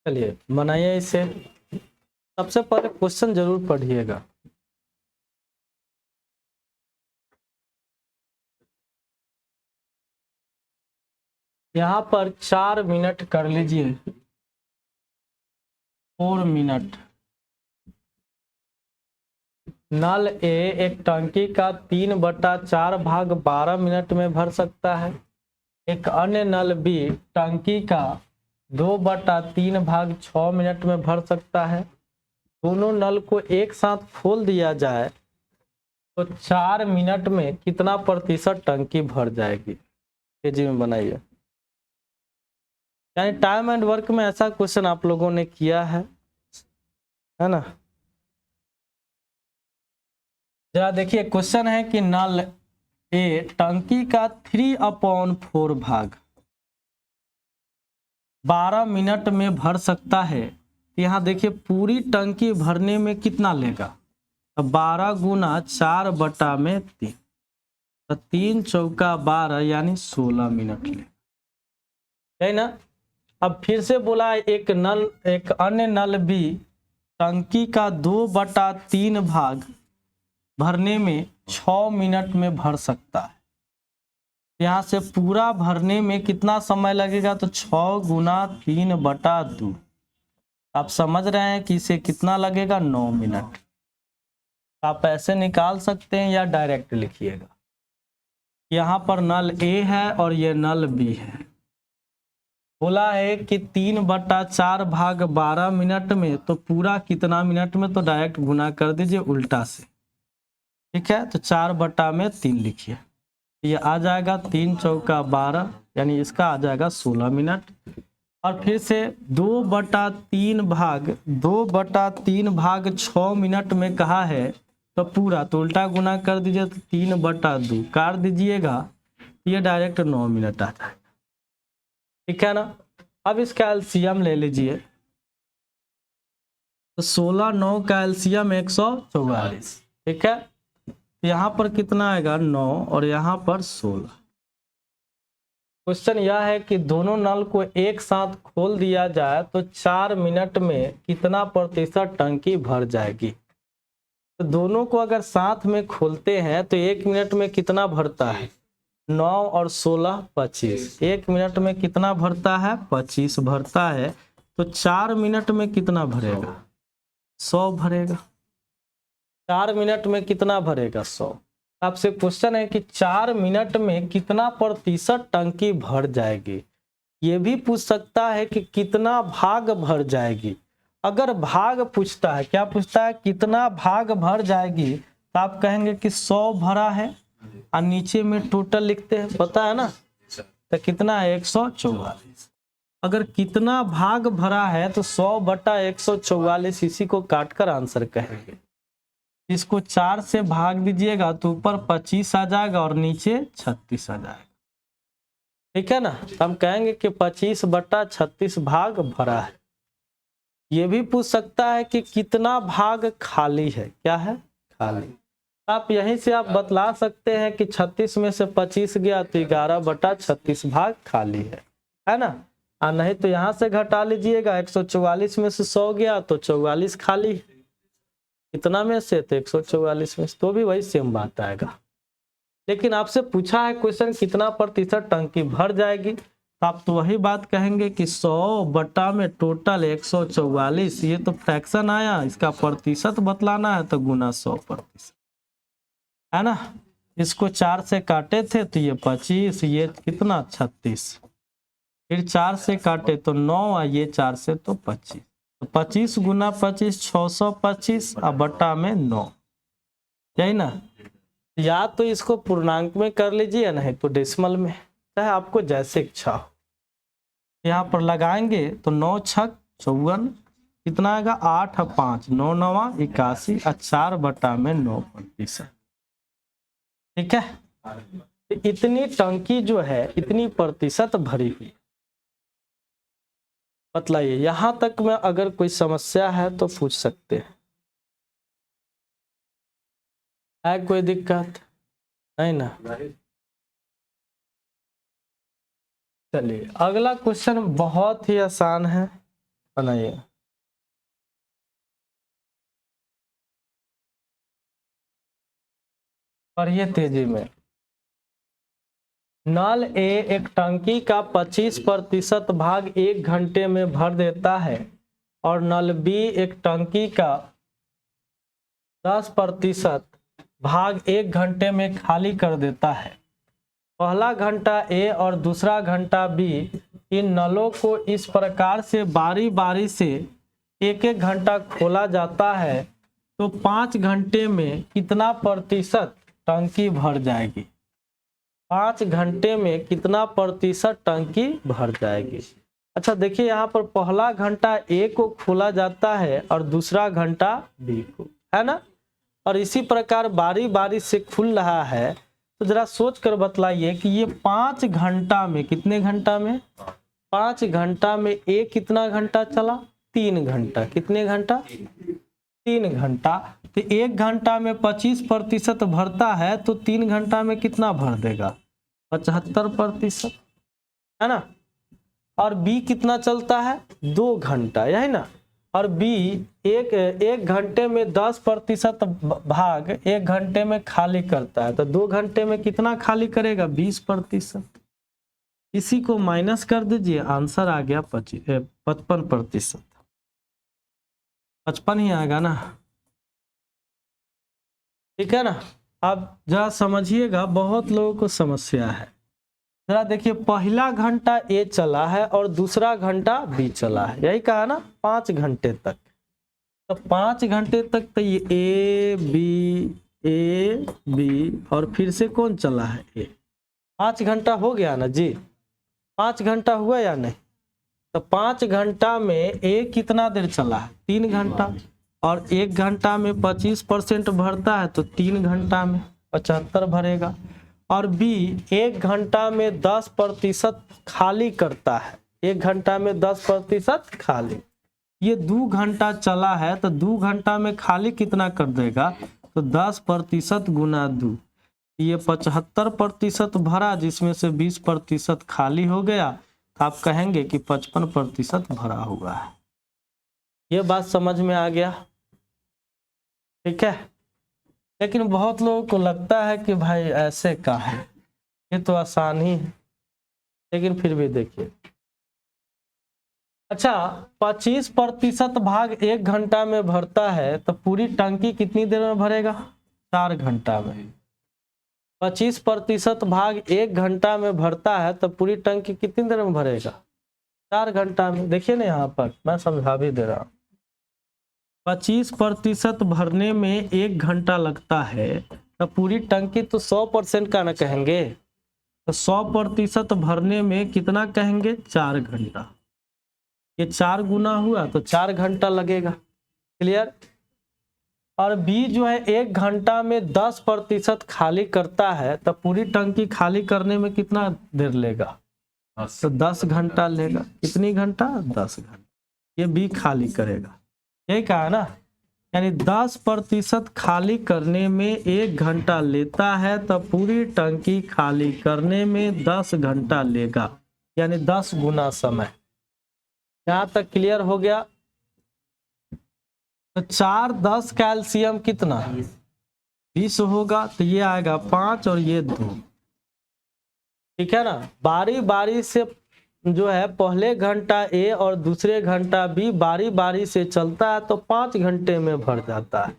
चलिए बनाइए इसे। सबसे पहले क्वेश्चन जरूर पढ़िएगा। यहाँ पर 4 मिनट कर लीजिए, 4 मिनट। नल ए एक टंकी का 3/4 भाग 12 मिनट में भर सकता है। एक अन्य नल बी टंकी का 2/3 भाग 6 मिनट में भर सकता है। दोनों नल को एक साथ खोल दिया जाए तो 4 मिनट में कितना प्रतिशत टंकी भर जाएगी? तेजी में बनाइए। यानी टाइम एंड वर्क में ऐसा क्वेश्चन आप लोगों ने किया है ना। जरा देखिए, क्वेश्चन है कि नल ए टंकी का 3/4 भाग 12 मिनट में भर सकता है। यहाँ देखिए पूरी टंकी भरने में कितना लेगा? तो 12 गुना 4/3, तो 3 चौका 12 यानी 16 मिनट लेगा, है ना। अब फिर से बोला एक अन्य नल बी टंकी का 2/3 भाग भरने में 6 मिनट में भर सकता है। यहाँ से पूरा भरने में कितना समय लगेगा? तो 6 गुना 3/2। आप समझ रहे हैं कि इसे कितना लगेगा? 9 मिनट। आप ऐसे निकाल सकते हैं या डायरेक्ट लिखिएगा। यहाँ पर नल ए है और ये नल बी है। बोला है कि 3/4 भाग 12 मिनट में, तो पूरा कितना मिनट में? तो डायरेक्ट गुना कर दीजिए उल्टा से, ठीक है। तो 4/3 लिखिए, ये आ जाएगा 3 चौका 12 यानी इसका आ जाएगा 16 मिनट। और फिर से 2/3 भाग 6 मिनट में कहा है, तो पूरा तो उल्टा गुना कर दीजिए, तो 3/2 काट दीजिएगा, ये डायरेक्ट 9 मिनट आ जाएगा, ठीक है ना। अब इसका एलसीएम ले लीजिए, तो 16 9 का एलसीएम 144, ठीक है। यहाँ पर कितना आएगा? 9 और यहाँ पर 16। क्वेश्चन यह है कि दोनों नल को एक साथ खोल दिया जाए तो 4 मिनट में कितना प्रतिशत टंकी भर जाएगी? तो दोनों को अगर साथ में खोलते हैं तो 1 मिनट में कितना भरता है? 9 और 16 25। 1 मिनट में कितना भरता है? 25 भरता है। तो 4 मिनट में कितना भरेगा? 100 भरेगा। 4 मिनट में कितना भरेगा? 100। आपसे क्वेश्चन है कि 4 मिनट में कितना प्रतिशत टंकी भर जाएगी। ये भी पूछ सकता है कि कितना भाग भर जाएगी। अगर भाग पूछता है, क्या पूछता है? कितना भाग भर जाएगी, तो आप कहेंगे कि 100 भरा है और नीचे में टोटल लिखते हैं, पता है ना। तो कितना है? 144। अगर कितना भाग भरा है तो 100/144, इसी को काटकर आंसर कहेंगे। इसको 4 से भाग दीजिएगा तो ऊपर 25 आ जाएगा और नीचे 36 आ जाएगा, ठीक है ना। तो हम कहेंगे कि 25/36 भाग भरा है। ये भी पूछ सकता है कि कितना भाग खाली है। क्या है? खाली। आप यहीं से आप बतला सकते हैं कि 36 में से 25 गया तो 11/36 भाग खाली है ना। और नहीं तो यहाँ से घटा लीजिएगा, 144 में से 100 गया तो 44 खाली है। कितना में से? तो 144 में से, तो भी वही सेम बात आएगा। लेकिन आपसे पूछा है क्वेश्चन कितना प्रतिशत टंकी भर जाएगी, तो आप तो वही बात कहेंगे कि 100 बटा में टोटल 144। ये तो फ्रैक्शन आया, इसका प्रतिशत बतलाना है तो गुना 100%, है ना। इसको 4 से काटे थे तो ये 25, ये कितना? 36। फिर 4 से काटे तो 9 और ये 4 से तो 25। तो 25 गुना 25 625 और बटा में 9, यही ना। या तो इसको पूर्णांक में कर लीजिए, नहीं तो डेसिमल में, चाहे आपको जैसे इच्छा हो। यहाँ पर लगाएंगे तो 9 छक 54, कितना आएगा? 8 और 5 9 9 81 और 4/9 प्रतिशत। ठीक है। इतनी टंकी जो है इतनी प्रतिशत भरी हुई। बतलाइए, यहां तक में अगर कोई समस्या है तो पूछ सकते हैं। है कोई दिक्कत? नहीं ना? चलिए अगला क्वेश्चन बहुत ही आसान है, बनाइए। पढ़िए तेजी में। नल ए एक टंकी का 25% भाग 1 घंटे में भर देता है और नल बी एक टंकी का 10% भाग 1 घंटे में खाली कर देता है। पहला घंटा ए और दूसरा घंटा बी, इन नलों को इस प्रकार से बारी बारी से एक एक घंटा खोला जाता है तो 5 घंटे में कितना प्रतिशत टंकी भर जाएगी? 5 घंटे में कितना प्रतिशत टंकी भर जाएगी? अच्छा देखिए, यहाँ पर पहला घंटा ए को खोला जाता है और दूसरा घंटा बी को, है ना? और इसी प्रकार बारी बारी से खुल रहा है। तो जरा सोच कर बतलाइए कि ये 5 घंटा में, कितने घंटा में? 5 घंटा में ए कितना घंटा चला? 3 घंटा। कितने घंटा? 3 घंटा। तो 1 घंटा में 25% भरता है तो 3 घंटा में कितना भर देगा? 75%, है ना? और बी कितना चलता है? 2 घंटा, यही ना? और बी एक घंटे में 10% भाग 1 घंटे में खाली करता है तो 2 घंटे में कितना खाली करेगा? 20%। इसी को माइनस कर दीजिए, आंसर आ गया 55%। 55 ही आएगा ना? ठीक है ना? अब जरा समझिएगा, बहुत लोगों को समस्या है। जरा देखिए, पहला घंटा ए चला है और दूसरा घंटा बी चला है, यही कहा ना? 5 घंटे तक। तो 5 घंटे तक तो ये ए बी और फिर से कौन चला है? ए। 5 घंटा हो गया ना जी? 5 घंटा हुआ या नहीं? तो 5 घंटा में ए कितना देर चला है? 3 घंटा। और 1 घंटा में 25% भरता है तो 3 घंटा में 75 भरेगा। और बी 1 घंटा में 10% खाली करता है, 1 घंटा में 10% खाली। ये 2 घंटा चला है तो 2 घंटा में खाली कितना कर देगा? तो 10% गुना 2, ये 75% भरा, जिसमें से 20% खाली हो गया। तो आप कहेंगे कि 55% भरा हुआ है। ये बात समझ में आ गया? ठीक है। लेकिन बहुत लोगों को लगता है कि भाई ऐसे का है, ये तो आसान ही है, लेकिन फिर भी देखिए। अच्छा, 25% भाग 1 घंटा में भरता है तो पूरी टंकी कितनी देर में भरेगा? 4 घंटा में। 25% भाग 1 घंटा में भरता है तो पूरी टंकी कितनी देर में भरेगा? 4 घंटा में। देखिए ना, यहाँ पर मैं समझा भी दे रहा हूँ। 25% भरने में 1 घंटा लगता है तो पूरी टंकी तो 100% का ना कहेंगे, तो 100% भरने में कितना कहेंगे? 4 घंटा। ये 4 गुना हुआ तो 4 घंटा लगेगा। क्लियर? और बी जो है 1 घंटा में 10% खाली करता है तो पूरी टंकी खाली करने में कितना देर लेगा? तो 10 घंटा लेगा। कितनी घंटा? 10 घंटा। ये बी खाली करेगा, यही कहा ना? यानी 10% खाली करने में 1 घंटा लेता है तो पूरी टंकी खाली करने में 10 घंटा लेगा, यानी 10 गुना समय। यहाँ तक क्लियर हो गया? तो 4 10 कैल्शियम कितना? 20 होगा, तो ये आएगा 5 और ये 2। ठीक है ना? बारी बारी से जो है, पहले घंटा ए और दूसरे घंटा बी बारी बारी से चलता है तो 5 घंटे में भर जाता है।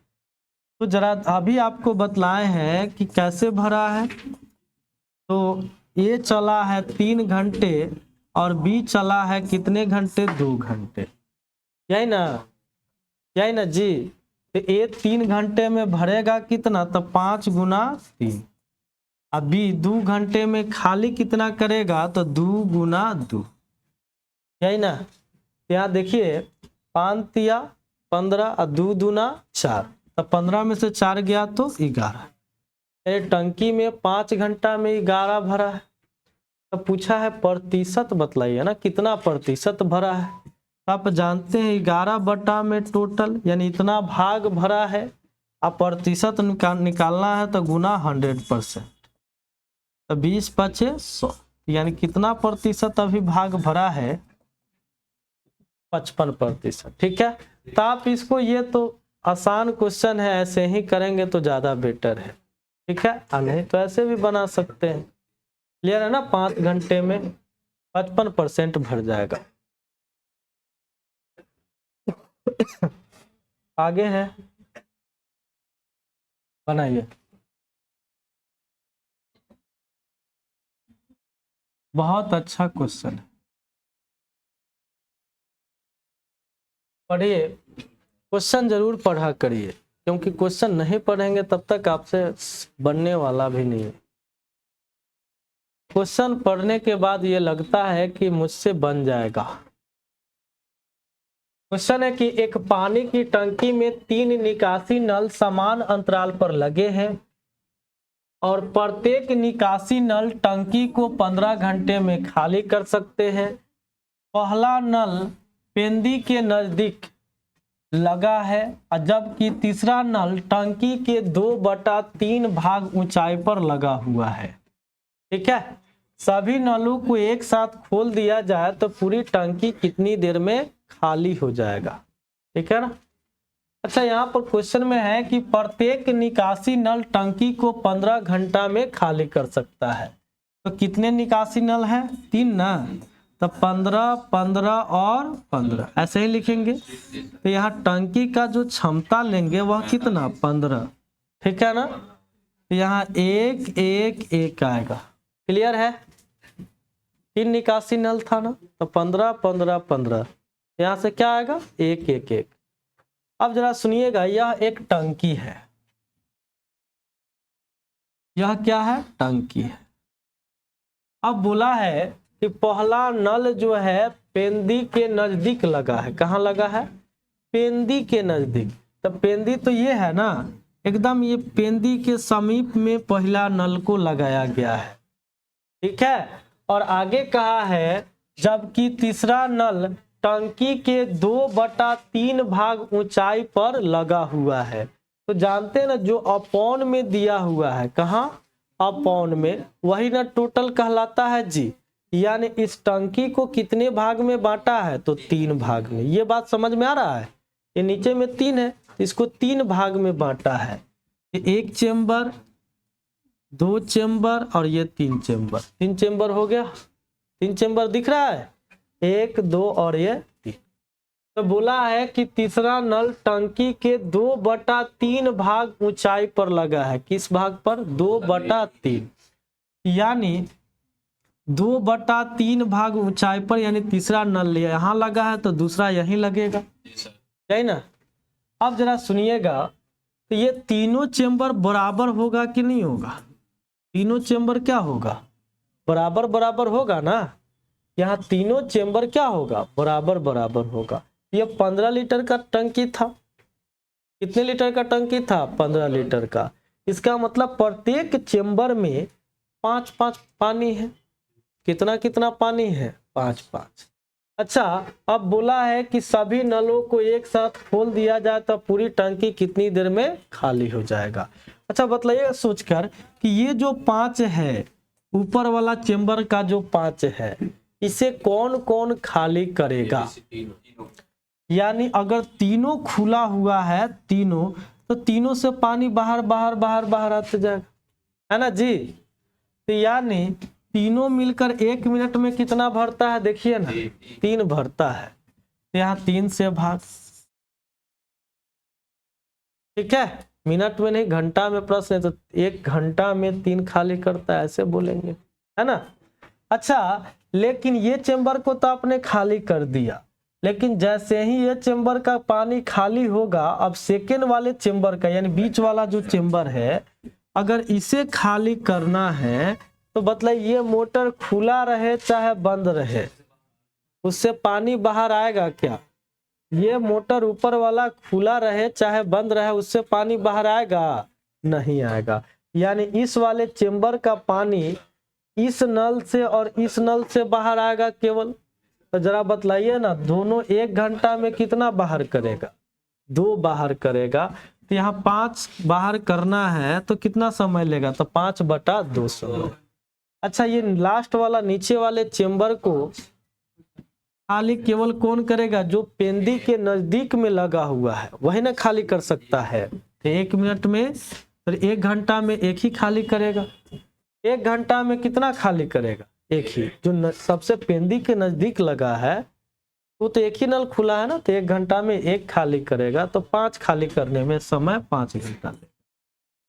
तो जरा अभी आपको बतलाए हैं कि कैसे भरा है। तो ए चला है 3 घंटे और बी चला है कितने घंटे? 2 घंटे, यही ना? यही ना जी? तो ए 3 घंटे में भरेगा कितना? तो 5 गुना 3। अभी 2 घंटे में खाली कितना करेगा? तो 2 गुना 2, यही ना? यहाँ देखिए, 5 तिया 15 और 2 दूना 4, तो 15 में से 4 गया तो 11। अरे टंकी में 5 घंटा में 11 भरा है, तो पूछा है प्रतिशत बतलाइए ना, कितना प्रतिशत भरा है। आप जानते हैं 11 बटा में टोटल यानी इतना भाग भरा है, आप प्रतिशत निकालना है तो गुना 100%, तो 20 पचे 100, यानी कितना प्रतिशत अभी भाग भरा है, 55%। ठीक है, तो आप इसको, ये तो आसान क्वेश्चन है, ऐसे ही करेंगे तो ज्यादा बेटर है। ठीक है, नहीं तो ऐसे भी बना सकते हैं। क्लियर है ना, 5 घंटे में 55% भर जाएगा। आगे है, बनाइए। बहुत अच्छा क्वेश्चन है, पढ़िए, क्वेश्चन जरूर पढ़ा करिए, क्योंकि क्वेश्चन नहीं पढ़ेंगे तब तक आपसे बनने वाला भी नहीं है। क्वेश्चन पढ़ने के बाद ये लगता है कि मुझसे बन जाएगा। क्वेश्चन है कि एक पानी की टंकी में 3 निकासी नल समान अंतराल पर लगे हैं और प्रत्येक निकासी नल टंकी को 15 घंटे में खाली कर सकते हैं। पहला नल पेंदी के नजदीक लगा है, जबकि तीसरा नल टंकी के 2/3 भाग ऊंचाई पर लगा हुआ है। ठीक है, सभी नलों को एक साथ खोल दिया जाए तो पूरी टंकी कितनी देर में खाली हो जाएगा। ठीक है ना। अच्छा, यहाँ पर क्वेश्चन में है कि प्रत्येक निकासी नल टंकी को 15 घंटा में खाली कर सकता है, तो कितने निकासी नल हैं, 3 ना, तो 15 15 और 15 ऐसे ही लिखेंगे। तो यहाँ टंकी का जो क्षमता लेंगे वह कितना, 15। ठीक है ना, तो यहाँ 1 1 1 आएगा। क्लियर है, 3 निकासी नल था ना, तो 15 15 15, यहाँ से क्या आएगा, 1 1 1। अब जरा सुनिएगा, यह एक टंकी है, यह क्या है, टंकी है। अब बोला है कि पहला नल जो है पेंदी के नजदीक लगा है। कहाँ लगा है, पेंदी के नजदीक। तो पेंदी तो ये है ना, एकदम ये पेंदी के समीप में पहला नल को लगाया गया है। ठीक है, और आगे कहा है जबकि तीसरा नल टंकी के 2/3 भाग ऊंचाई पर लगा हुआ है। तो जानते हैं ना, जो अपॉन में दिया हुआ है, कहाँ, अपॉन में, वही ना टोटल कहलाता है जी। यानी इस टंकी को कितने भाग में बांटा है, तो 3 भाग में। ये बात समझ में आ रहा है, ये नीचे में 3 है, इसको 3 भाग में बांटा है। 1 चेम्बर, 2 चेम्बर और ये 3 चेम्बर। 3 चेम्बर हो गया, 3 चेम्बर दिख रहा है, 1 2 और ये 3। तो बोला है कि तीसरा नल टंकी के 2/3 भाग ऊंचाई पर लगा है। किस भाग पर, 2/3, यानी 2/3 भाग ऊंचाई पर, यानी तीसरा नल यहाँ लगा है तो दूसरा यहीं लगेगा, है ना। अब जरा सुनिएगा, तो ये तीनों चेम्बर बराबर होगा कि नहीं होगा, तीनों चेम्बर क्या होगा, बराबर बराबर होगा ना। यहाँ तीनों चेम्बर क्या होगा, बराबर बराबर होगा। ये 15 लीटर का टंकी था, कितने लीटर का टंकी था, 15 लीटर का। इसका मतलब प्रत्येक चेम्बर में 5 5 पानी है। कितना कितना पानी है, 5 5। अच्छा, अब बोला है कि सभी नलों को एक साथ खोल दिया जाए तो पूरी टंकी कितनी देर में खाली हो जाएगा। अच्छा बताइए सोचकर कि ये जो 5 है, ऊपर वाला चेम्बर का जो 5 है, इसे कौन कौन खाली करेगा। यानी अगर तीनों खुला हुआ है, तीनों, तो तीनों से पानी बाहर बाहर बाहर बाहर आते जाएगा, है ना जी। तो यानी तीनों मिलकर 1 मिनट में कितना भरता है, देखिए ना, 3 भरता है। तो यहाँ 3 से भाग, ठीक है, मिनट में नहीं घंटा में प्रश्न है, तो 1 घंटा में 3 खाली करता है, ऐसे बोलेंगे, है ना। अच्छा, लेकिन ये चेम्बर को तो आपने खाली कर दिया, लेकिन जैसे ही ये चेम्बर का पानी खाली होगा, अब सेकेंड वाले चेम्बर का, यानी बीच वाला जो चेम्बर है, अगर इसे खाली करना है तो मतलब ये मोटर खुला रहे चाहे बंद रहे, उससे पानी बाहर आएगा क्या। ये मोटर ऊपर वाला खुला रहे चाहे बंद रहे, उससे पानी बाहर आएगा, नहीं आएगा। यानी इस वाले चेंबर का पानी इस नल से और इस नल से बाहर आएगा केवल। तो जरा बतलाइए ना, दोनों 1 घंटा में कितना बाहर करेगा? 2 बाहर करेगा। तो यहाँ 5 बाहर करना है तो कितना समय लेगा? तो 5/2 समय। अच्छा, ये लास्ट वाला नीचे वाले चेंबर को खाली केवल कौन करेगा? जो पेंदी के नजदीक में लगा हुआ है वही ना खाली कर सकता है। तो 1 मिनट में, तो 1 घंटा में एक ही खाली करेगा। 1 घंटा में कितना खाली करेगा? एक ही। जो सबसे पेंदी के नजदीक लगा है वो तो एक ही नल खुला है ना, तो 1 घंटा में 1 खाली करेगा। तो 5 खाली करने में समय 5 घंटा लगेगा।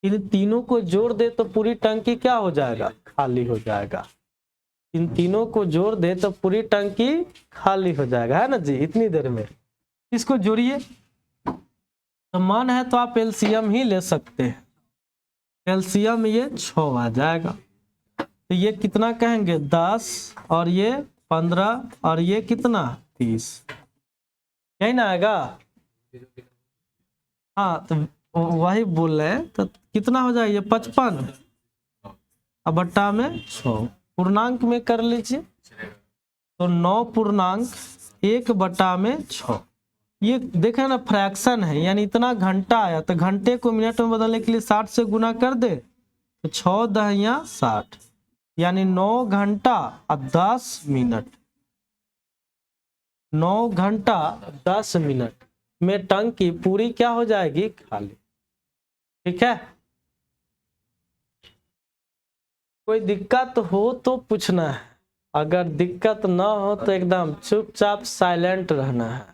इन तीनों को जोड़ दे तो पूरी टंकी क्या हो जाएगा? खाली हो जाएगा। इन तीनों को जोड़ दे तो पूरी टंकी खाली हो जाएगा, है ना जी, इतनी देर में। इसको जोड़िए, तो मन है तो आप एलसीएम ही ले सकते हैं। एलसीएम ये 6 आ जाएगा। तो ये कितना कहेंगे? 10 और ये 15 और ये कितना? 30। यही ना आएगा? हाँ, तो वही बोल रहे हैं। तो कितना हो जाएगा? ये 55 अब बट्टा में 6। पूर्णांक में कर लीजिए, तो 9.1/6। ये देखें ना, फ्रैक्शन है, यानी इतना घंटा आया। तो घंटे को मिनट में बदलने के लिए 60 से गुना कर दे, तो 6 दहिया 60, यानी 9 घंटा और 10 मिनट। 9 घंटा 10 मिनट में टंकी पूरी क्या हो जाएगी? खाली। ठीक है, कोई दिक्कत हो तो पूछना है, अगर दिक्कत ना हो तो एकदम चुपचाप साइलेंट रहना है।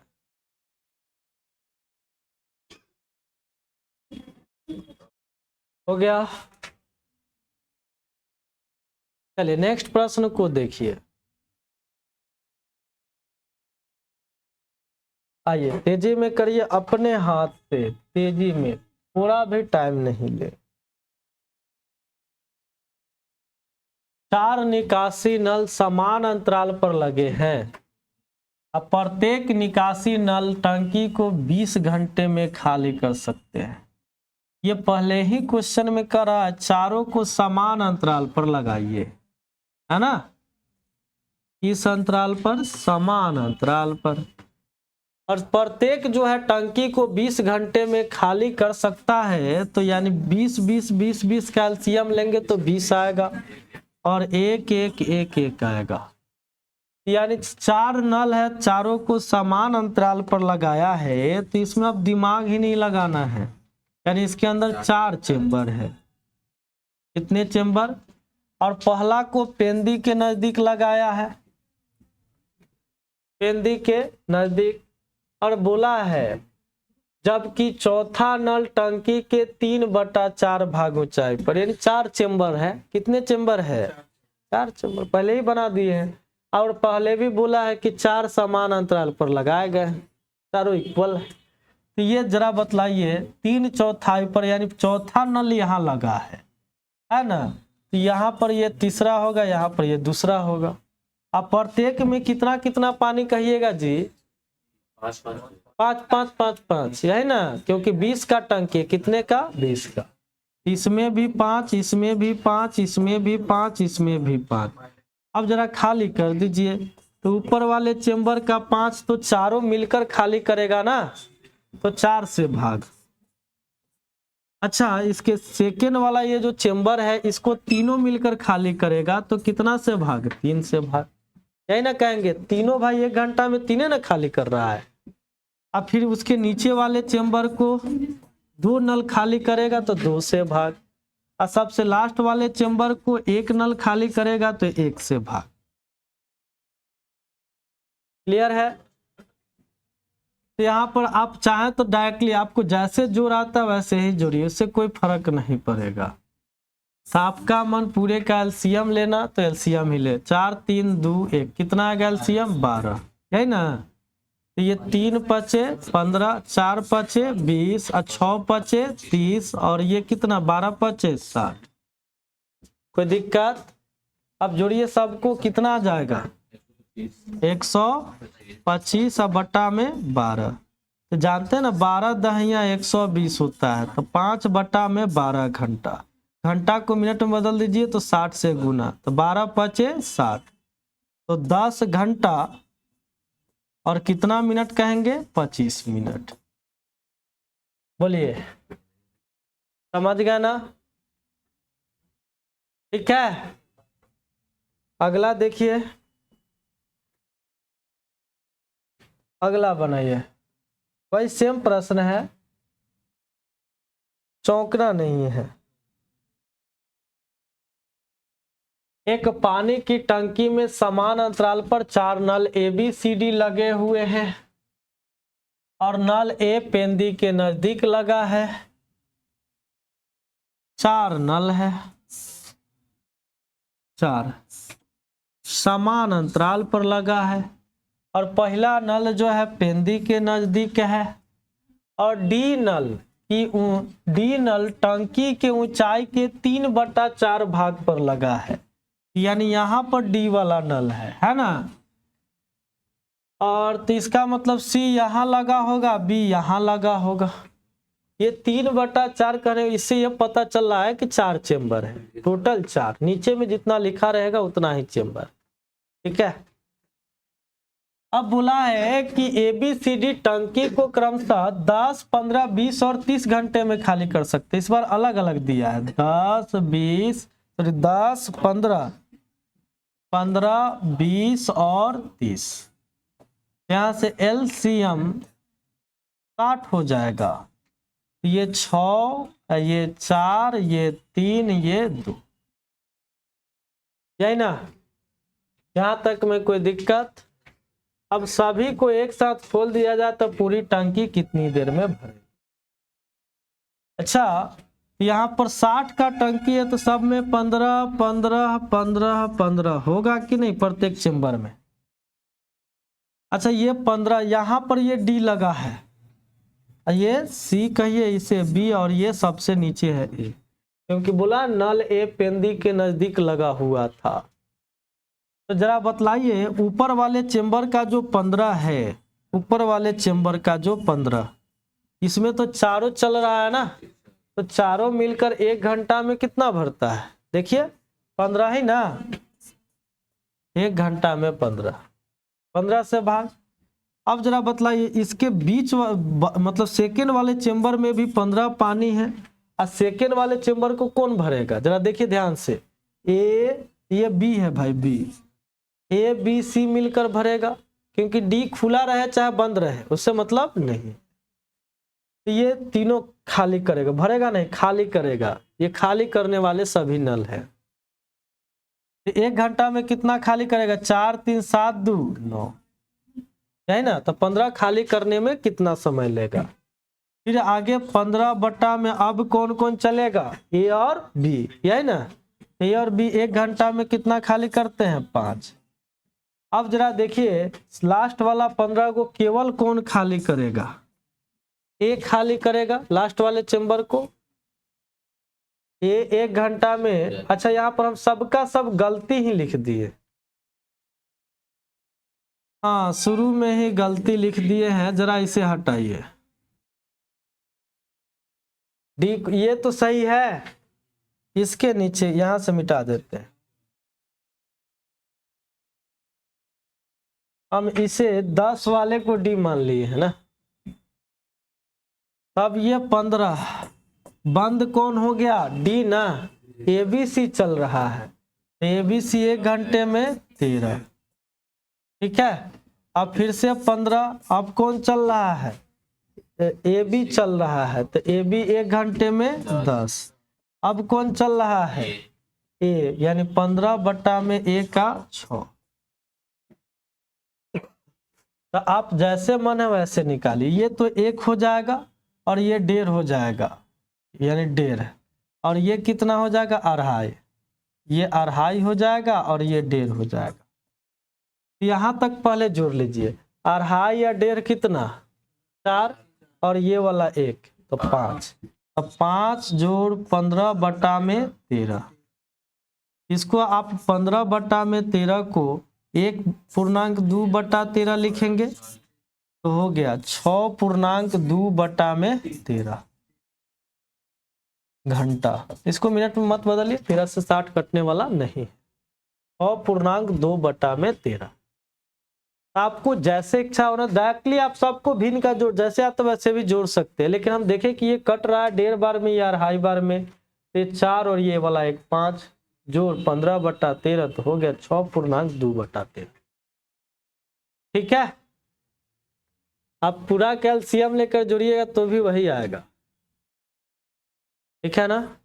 हो गया? चलिए नेक्स्ट प्रश्न को देखिए। आइए तेजी में करिए, अपने हाथ से तेजी में, थोड़ा भी टाइम नहीं ले। 4 निकासी नल समान अंतराल पर लगे हैं। अब प्रत्येक निकासी नल टंकी को 20 घंटे में खाली कर सकते हैं। ये पहले ही क्वेश्चन में कर रहा है, चारों को समान अंतराल पर लगाइए, है ना? इस अंतराल पर, समान अंतराल पर। और प्रत्येक जो है टंकी को 20 घंटे में खाली कर सकता है। तो यानी 20 कैल्शियम लेंगे तो 20 आएगा, और 1 आएगा। यानी 4 नल है, चारों को समान अंतराल पर लगाया है। तो इसमें अब दिमाग ही नहीं लगाना है, यानी इसके अंदर 4 चेंबर है। कितने चेंबर? और पहला को पेंदी के नजदीक लगाया है, पेंदी के नजदीक, और बोला है जबकि चौथा नल टंकी के 3/4 भाग ऊंचाई पर, यानी 4 चेंबर है। कितने चेंबर है? 4 चेंबर पहले ही बना दिए हैं। और पहले भी बोला है कि 4 समान अंतराल पर लगाए गए, चारों इक्वल है। तो ये जरा बतलाइए, 3/4 पर, यानी चौथा नल यहाँ लगा है ना? तो यहाँ पर ये तीसरा होगा, यहाँ पर ये दूसरा होगा। अब प्रत्येक में कितना कितना पानी कहिएगा जी? 5, यही ना, क्योंकि 20 का टंकी, कितने का? 20 का। इसमें भी 5, इसमें भी 5, इसमें भी 5, इसमें भी 5। अब जरा खाली कर दीजिए। तो ऊपर वाले चेंबर का 5 तो चारों मिलकर खाली करेगा ना, तो 4 से भाग। अच्छा, इसके सेकेंड वाला ये जो चेंबर है, इसको तीनों मिलकर खाली करेगा, तो कितना से भाग? 3 से भाग। यही ना कहेंगे, तीनों भाई 1 घंटा में 3 ना खाली कर रहा है। अब फिर उसके नीचे वाले चेंबर को 2 नल खाली करेगा, तो 2 से भाग। और सबसे लास्ट वाले चेंबर को 1 नल खाली करेगा, तो 1 से भाग। क्लियर है? तो यहाँ पर आप चाहें तो डायरेक्टली आपको जैसे जोड़ आता है वैसे ही जोड़िए, उससे कोई फर्क नहीं पड़ेगा। आपका मन पूरे का एलसीएम लेना तो एलसीएम ही ले। 4, 3, 2, 1, कितना है एलसीएम? 12, है ना? तो ये 3 पचे 15, 4 पचे 20 और 6 पचे 30, और ये कितना? 12 पचे 60। कोई दिक्कत? अब जोड़िए सबको, कितना आ जाएगा? 125 और बट्टा में 12। तो जानते हैं ना, 12 दहिया 120 होता है, तो 5/12 घंटा। घंटा को मिनट में बदल दीजिए तो 60 से गुना, तो 12 पचे 60, तो 10 घंटा और कितना मिनट कहेंगे, 25 मिनट। बोलिए, समझ गए ना? ठीक है, अगला देखिए, अगला बनाइए। वही सेम प्रश्न है, चौंकना नहीं है। एक पानी की टंकी में समान अंतराल पर 4 नल ABCD लगे हुए हैं और नल ए पेंदी के नजदीक लगा है। 4 नल है, 4 समान अंतराल पर लगा है, और पहला नल जो है पेंदी के नजदीक है, और डी नल टंकी के ऊंचाई के 3/4 भाग पर लगा है, यानी यहां पर डी वाला नल है ना। और तो इसका मतलब सी यहां लगा होगा, बी यहां लगा होगा। ये 3/4 करें, इससे ये पता चल रहा है कि 4 चेंबर है, टोटल 4, नीचे में जितना लिखा रहेगा उतना ही चेंबर। ठीक है, अब बोला है कि ABCD टंकी को क्रमशः 10, 15, 20 और 30 घंटे में खाली कर सकते हैं। इस बार अलग अलग दिया है, 10, 15, 20 और 30। यहां से LCM 60 हो जाएगा, ये 6, ये 4, ये 3, ये 2, यही ना? यहां तक में कोई दिक्कत? अब सभी को एक साथ खोल दिया जाए तो पूरी टंकी कितनी देर में भरेगी? अच्छा, यहाँ पर 60 का टंकी है तो सब में 15, 15, 15, 15 होगा कि नहीं प्रत्येक चेंबर में? अच्छा, ये 15, यहाँ पर ये डी लगा है, ये सी कहिए इसे बी, और ये सबसे नीचे है ए, क्योंकि बोला नल ए पेंदी के नजदीक लगा हुआ था। तो जरा बतलाइए, ऊपर वाले चेंबर का जो 15 है, ऊपर वाले चेंबर का जो 15, इसमें तो चारों चल रहा है ना, तो चारों मिलकर 1 घंटा में कितना भरता है? देखिए 15 ही ना, 1 घंटा में 15 से भाग। अब जरा बतलाइए, इसके बीच मतलब सेकेंड वाले चेंबर में भी 15 पानी है, और सेकेंड वाले चेंबर को कौन भरेगा? जरा देखिए ध्यान से, ये बी है भाई, बी, ए बी सी मिलकर भरेगा, क्योंकि डी खुला रहे चाहे बंद रहे उससे मतलब नहीं। तो ये तीनों खाली करेगा, भरेगा नहीं, खाली करेगा। ये खाली करने वाले सभी नल है। 1 घंटा में कितना खाली करेगा? 4, 3, 7, 2, 9, है ना? तो 15 खाली करने में कितना समय लेगा? फिर आगे 15 में अब कौन कौन चलेगा? ए और बी, यही ना? ए और बी 1 घंटा में कितना खाली करते हैं? 5। अब जरा देखिए, लास्ट वाला 15 को केवल कौन खाली करेगा? ए खाली करेगा लास्ट वाले चेंबर को। ये 1 घंटा में, अच्छा यहाँ पर हम सबका सब गलती ही लिख दिए, हाँ शुरू में ही गलती लिख दिए हैं, जरा इसे हटाइए। डी ये तो सही है, इसके नीचे यहां से मिटा देते हैं। हम इसे 10 वाले को डी मान लिए है ना। अब ये 15 बंद कौन हो गया? डी ना, ABC चल रहा है, ABC 1 घंटे में 13। ठीक है, अब फिर से 15, अब कौन चल रहा है? AB चल रहा है, तो AB 1 घंटे में 10। अब कौन चल रहा है? ए, यानी 15 में ए का 6। तो आप जैसे मन है वैसे निकालिए। ये तो 1 हो जाएगा और ये 1.5 हो जाएगा, यानी 1.5, और ये कितना हो जाएगा? 2.5, ये 2.5 हो जाएगा और ये 1.5 हो जाएगा। यहां तक पहले जोड़ लीजिए, 2.5 या 1.5 कितना? 4, और ये वाला 1, तो 5। अब 5 जोड़ 15 में 13, इसको आप 15 में 13 को 1.2/13 लिखेंगे तो हो गया 6.2 में 13। घंटा। इसको मिनट में मत बदलिए, 13 से 60 कटने वाला नहीं। 6.2/13। आपको जैसे इच्छा हो ना, डायरेक्टली आप सबको भिन्न का जोड़, जैसे आप तो वैसे भी जोड़ सकते हैं, लेकिन हम देखें कि ये कट रहा है 1.5 बार में या 2.5 बार में, तो 4 और ये वाला 1 5 जोड़ 15/13 तो हो गया 6.2/13। ठीक है, आप पूरा कैल्शियम लेकर जोड़िएगा तो भी वही आएगा। ठीक है ना।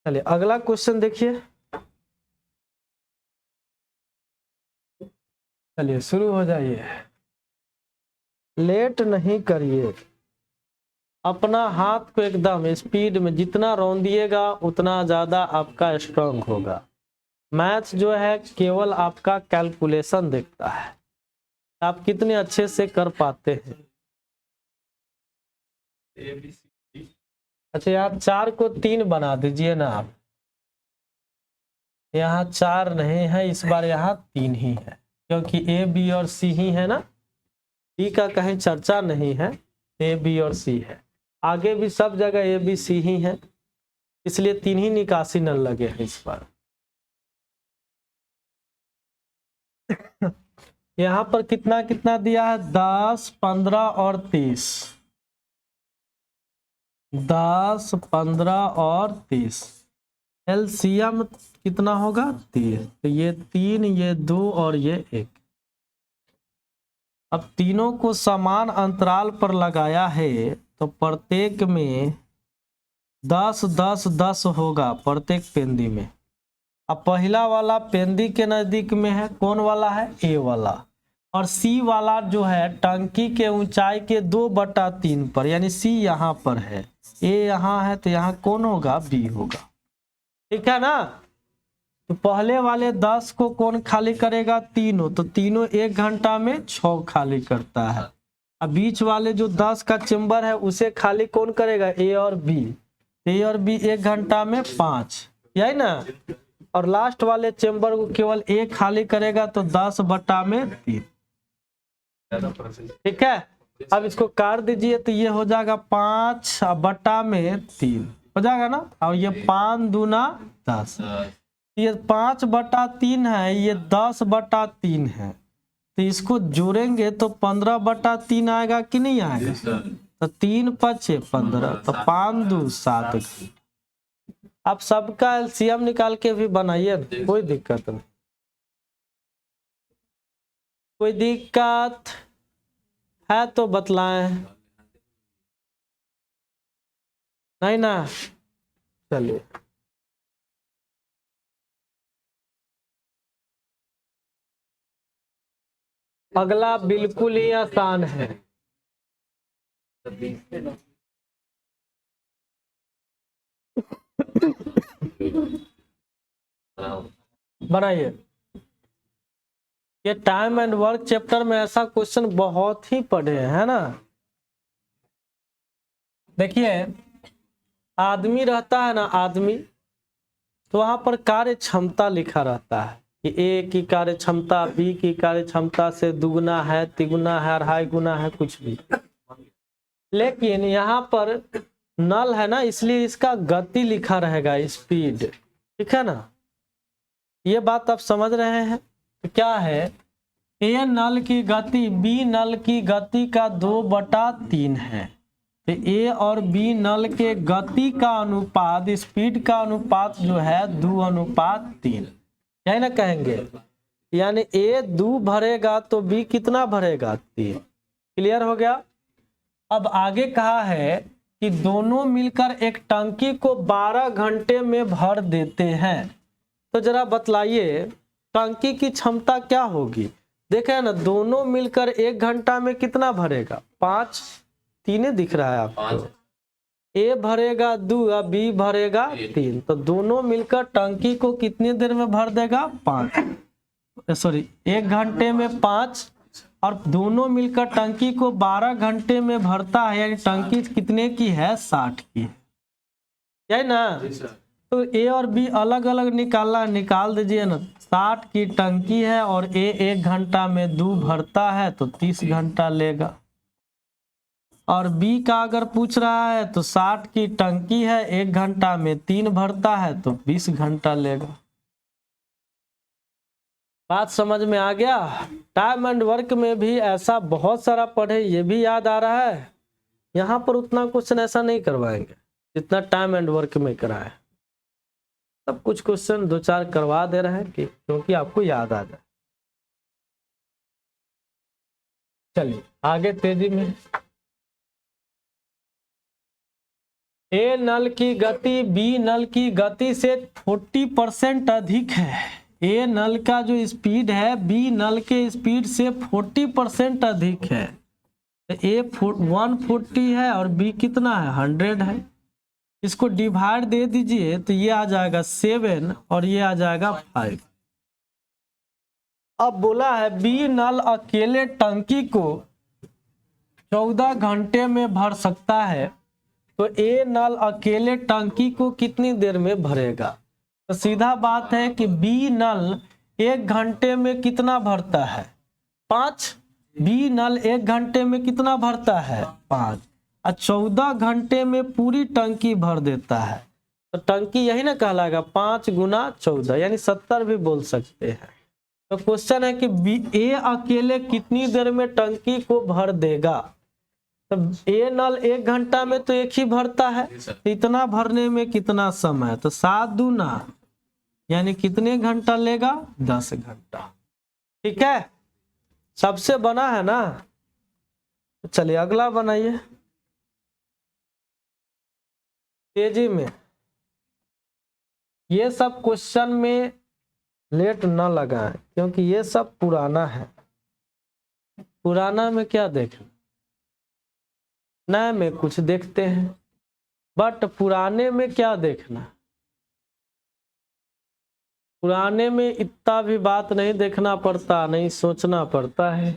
चलिए अगला क्वेश्चन देखिए। चलिए शुरू हो जाइए, लेट नहीं करिए, अपना हाथ को एकदम स्पीड में जितना रौंदिएगा उतना ज्यादा आपका स्ट्रांग होगा। मैथ जो है केवल आपका कैलकुलेशन देखता है, आप कितने अच्छे से कर पाते हैं। अच्छा यहाँ 4 को 3 बना दीजिए ना आप, यहाँ 4 नहीं है इस बार, यहाँ 3 ही है, क्योंकि ए बी और सी ही है ना, डी का कहीं चर्चा नहीं है, ए बी और सी है। आगे भी सब जगह ए बी सी ही है, इसलिए 3 ही निकासी नल लगे हैं इस बार। यहाँ पर कितना कितना दिया है, 10 15 और 30, 10 15 और 30। एलसीएम कितना होगा 3, तो ये 3 ये 2 और ये 1। अब तीनों को समान अंतराल पर लगाया है तो प्रत्येक में 10 10 10 होगा प्रत्येक पेंदी में। अब पहला वाला पेंदी के नजदीक में है, कौन वाला है, ए वाला, और सी वाला जो है टंकी के ऊंचाई के 2/3 पर, यानी सी यहाँ पर है, ए यहाँ है, तो यहाँ कौन होगा, बी होगा। ठीक है ना। तो पहले वाले 10 को कौन खाली करेगा, तीनों, तो तीनों 1 घंटा में 6 खाली करता है। अब बीच वाले जो 10 का चेम्बर है उसे खाली कौन करेगा, ए और बी, ए और बी 1 घंटा में 5, यही ना। और लास्ट वाले चेम्बर को केवल ए खाली करेगा तो 10/3। ठीक है, अब इसको काट दीजिए तो ये हो जाएगा 5/3 हो जाएगा ना, और ये 5 दूना 10, ये 5/3 है, ये 10/3 है, तो इसको जोड़ेंगे तो 15/3 आएगा कि नहीं आएगा, तो 3 5 15, तो 5 2 7। आप सबका एलसीएम निकाल के भी बनाइए, कोई दिक्कत नहीं। कोई दिक्कत है तो बतलाएं, नहीं ना। चलिए अगला बिल्कुल ही आसान है। बनाइए, ये टाइम एंड वर्क चैप्टर में ऐसा क्वेश्चन बहुत ही पढ़े है ना। देखिए आदमी रहता है ना, आदमी, तो वहां पर कार्य क्षमता लिखा रहता है कि ए की कार्य क्षमता बी की कार्य क्षमता से दुगुना है, तिगुना है, 2.5 गुना है, कुछ भी। लेकिन यहाँ पर नल है ना, इसलिए इसका गति लिखा रहेगा, स्पीड। ठीक है ना, ये बात आप समझ रहे हैं। तो क्या है, ए नल की गति बी नल की गति का 2/3 है, तो ए और बी नल के गति का अनुपात, स्पीड का अनुपात जो है 2:3, यही ना कहेंगे। यानी ए 2 भरेगा तो बी कितना भरेगा, 3। क्लियर हो गया। अब आगे कहा है कि दोनों मिलकर एक टंकी को 12 घंटे में भर देते हैं, तो जरा बतलाइए टंकी की क्षमता क्या होगी। देखे ना, दोनों मिलकर 1 घंटा में कितना भरेगा, 5, 3 दिख रहा है आपको, ए भरेगा 2 और बी भरेगा 3, तो दोनों मिलकर टंकी को कितनी देर में भर देगा, 5, सॉरी 1 घंटे में 5, और दोनों मिलकर टंकी को 12 घंटे में भरता है, यानी टंकी कितने की है, 60 की है, यही ना। तो ए और बी अलग अलग निकालना, निकाल दीजिए ना। 60 की टंकी है और ए 1 घंटा में 2 भरता है, तो 30 घंटा लेगा। और बी का अगर पूछ रहा है तो 60 की टंकी है, 1 घंटा में 3 भरता है तो 20 घंटा लेगा। बात समझ में आ गया। टाइम एंड वर्क में भी ऐसा बहुत सारा पढ़े, ये भी याद आ रहा है। यहाँ पर उतना क्वेश्चन ऐसा नहीं करवाएंगे जितना टाइम एंड वर्क में कराए। सब कुछ क्वेश्चन 2-4 करवा दे रहे हैं कि क्योंकि आपको याद आ जाए। चलिए आगे तेजी में। ए नल की गति बी नल की गति से 40% अधिक है। ए नल का जो स्पीड है बी नल के स्पीड से 40% अधिक है। ए 140 है और बी कितना है 100 है। इसको डिवाइड दे दीजिए तो ये आ जाएगा 7 और ये आ जाएगा 5। अब बोला है बी नल अकेले टंकी को 14 घंटे में भर सकता है, तो ए नल अकेले टंकी को कितनी देर में भरेगा। तो सीधा बात है कि बी नल 1 घंटे में कितना भरता है 5। बी नल 1 घंटे में कितना भरता है 5 और 14 घंटे में पूरी टंकी भर देता है। तो टंकी यही ना कहलाएगा 5 गुना 14 यानी 70 भी बोल सकते हैं। तो क्वेश्चन है कि ए अकेले कितनी देर में टंकी को भर देगा। तो ए नल 1 घंटा में तो 1 ही भरता है, इतना भरने में कितना समय, तो 7 दूना यानी कितने घंटा लेगा 10 घंटा। ठीक है, सबसे बना है ना। चलिए अगला बनाइए तेजी में। ये सब क्वेश्चन में लेट न लगाएं क्योंकि ये सब पुराना है। पुराना में क्या देखना, नए में कुछ देखते हैं, बट पुराने में क्या देखना। पुराने में इतना भी बात नहीं देखना पड़ता, नहीं सोचना पड़ता है।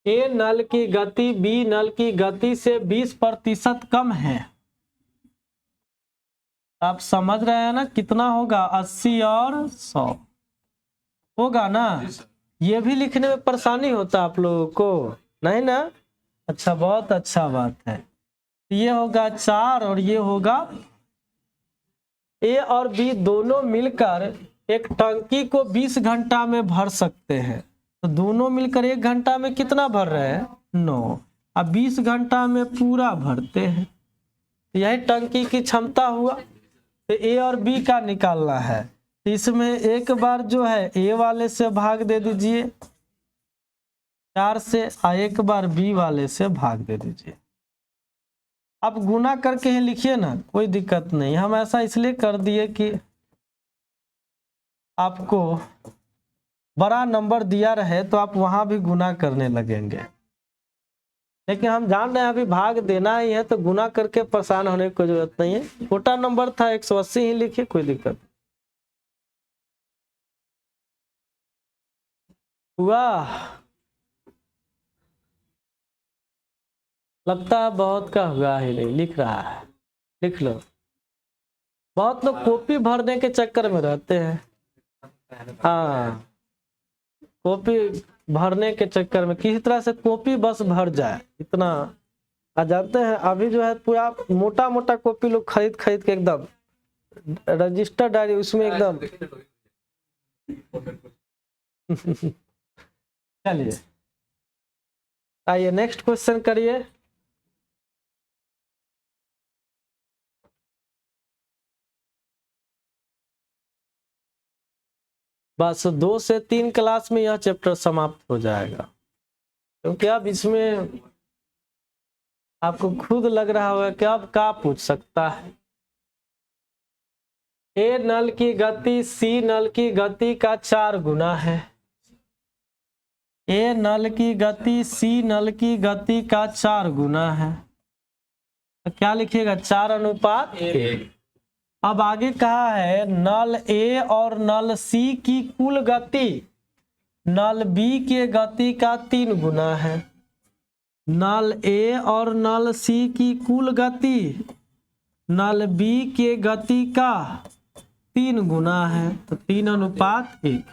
ए नल की गति बी नल की गति से 20% कम है। आप समझ रहे हैं ना कितना होगा 80 और 100 होगा ना। ये भी लिखने में परेशानी होता आप लोगों को नहीं ना। अच्छा, बहुत अच्छा बात है। ये होगा 4 और ये होगा। ए और बी दोनों मिलकर एक टंकी को 20 घंटा में भर सकते हैं। तो दोनों मिलकर 1 घंटा में कितना भर रहे हैं 9। अब 20 घंटा में पूरा भरते हैं। यही टंकी की क्षमता हुआ। तो ए और बी का निकालना है। तो इसमें एक बार जो है ए वाले से भाग दे दीजिए 4 से, और एक बार बी वाले से भाग दे दीजिए। आप गुना करके ही लिखिए ना, कोई दिक्कत नहीं। हम ऐसा इसलिए कर दिए कि आपको बड़ा नंबर दिया रहे तो आप वहां भी गुना करने लगेंगे, लेकिन हम जान रहे हैं अभी भाग देना ही है तो गुना करके परेशान होने की कोई जरूरत नहीं है। छोटा नंबर था 180 ही लिखिए, कोई दिक्कत हुआ। लगता है बहुत का हुआ ही नहीं, लिख रहा है, लिख लो। बहुत लोग कॉपी भरने के चक्कर में रहते हैं। हाँ, कॉपी भरने के चक्कर में किसी तरह से कॉपी बस भर जाए इतना। आ जानते हैं अभी जो है पूरा मोटा मोटा कॉपी लोग खरीद खरीद के एकदम रजिस्टर डायरी उसमें एकदम चलिए आइए नेक्स्ट क्वेश्चन करिए। बस 2 से 3 क्लास में यह चैप्टर समाप्त हो जाएगा, क्योंकि अब इसमें आपको खुद लग रहा होगा कि अब क्या पूछ सकता है। ए नल की गति सी नल की गति का 4 गुना है। ए नल की गति सी नल की गति का 4 गुना है। तो क्या लिखिएगा 4:1। अब आगे कहा है नल ए और नल सी की कुल गति नल बी के गति का 3 गुना है। नल ए और नल सी की कुल गति नल बी के गति का 3 गुना है। तो 3:1।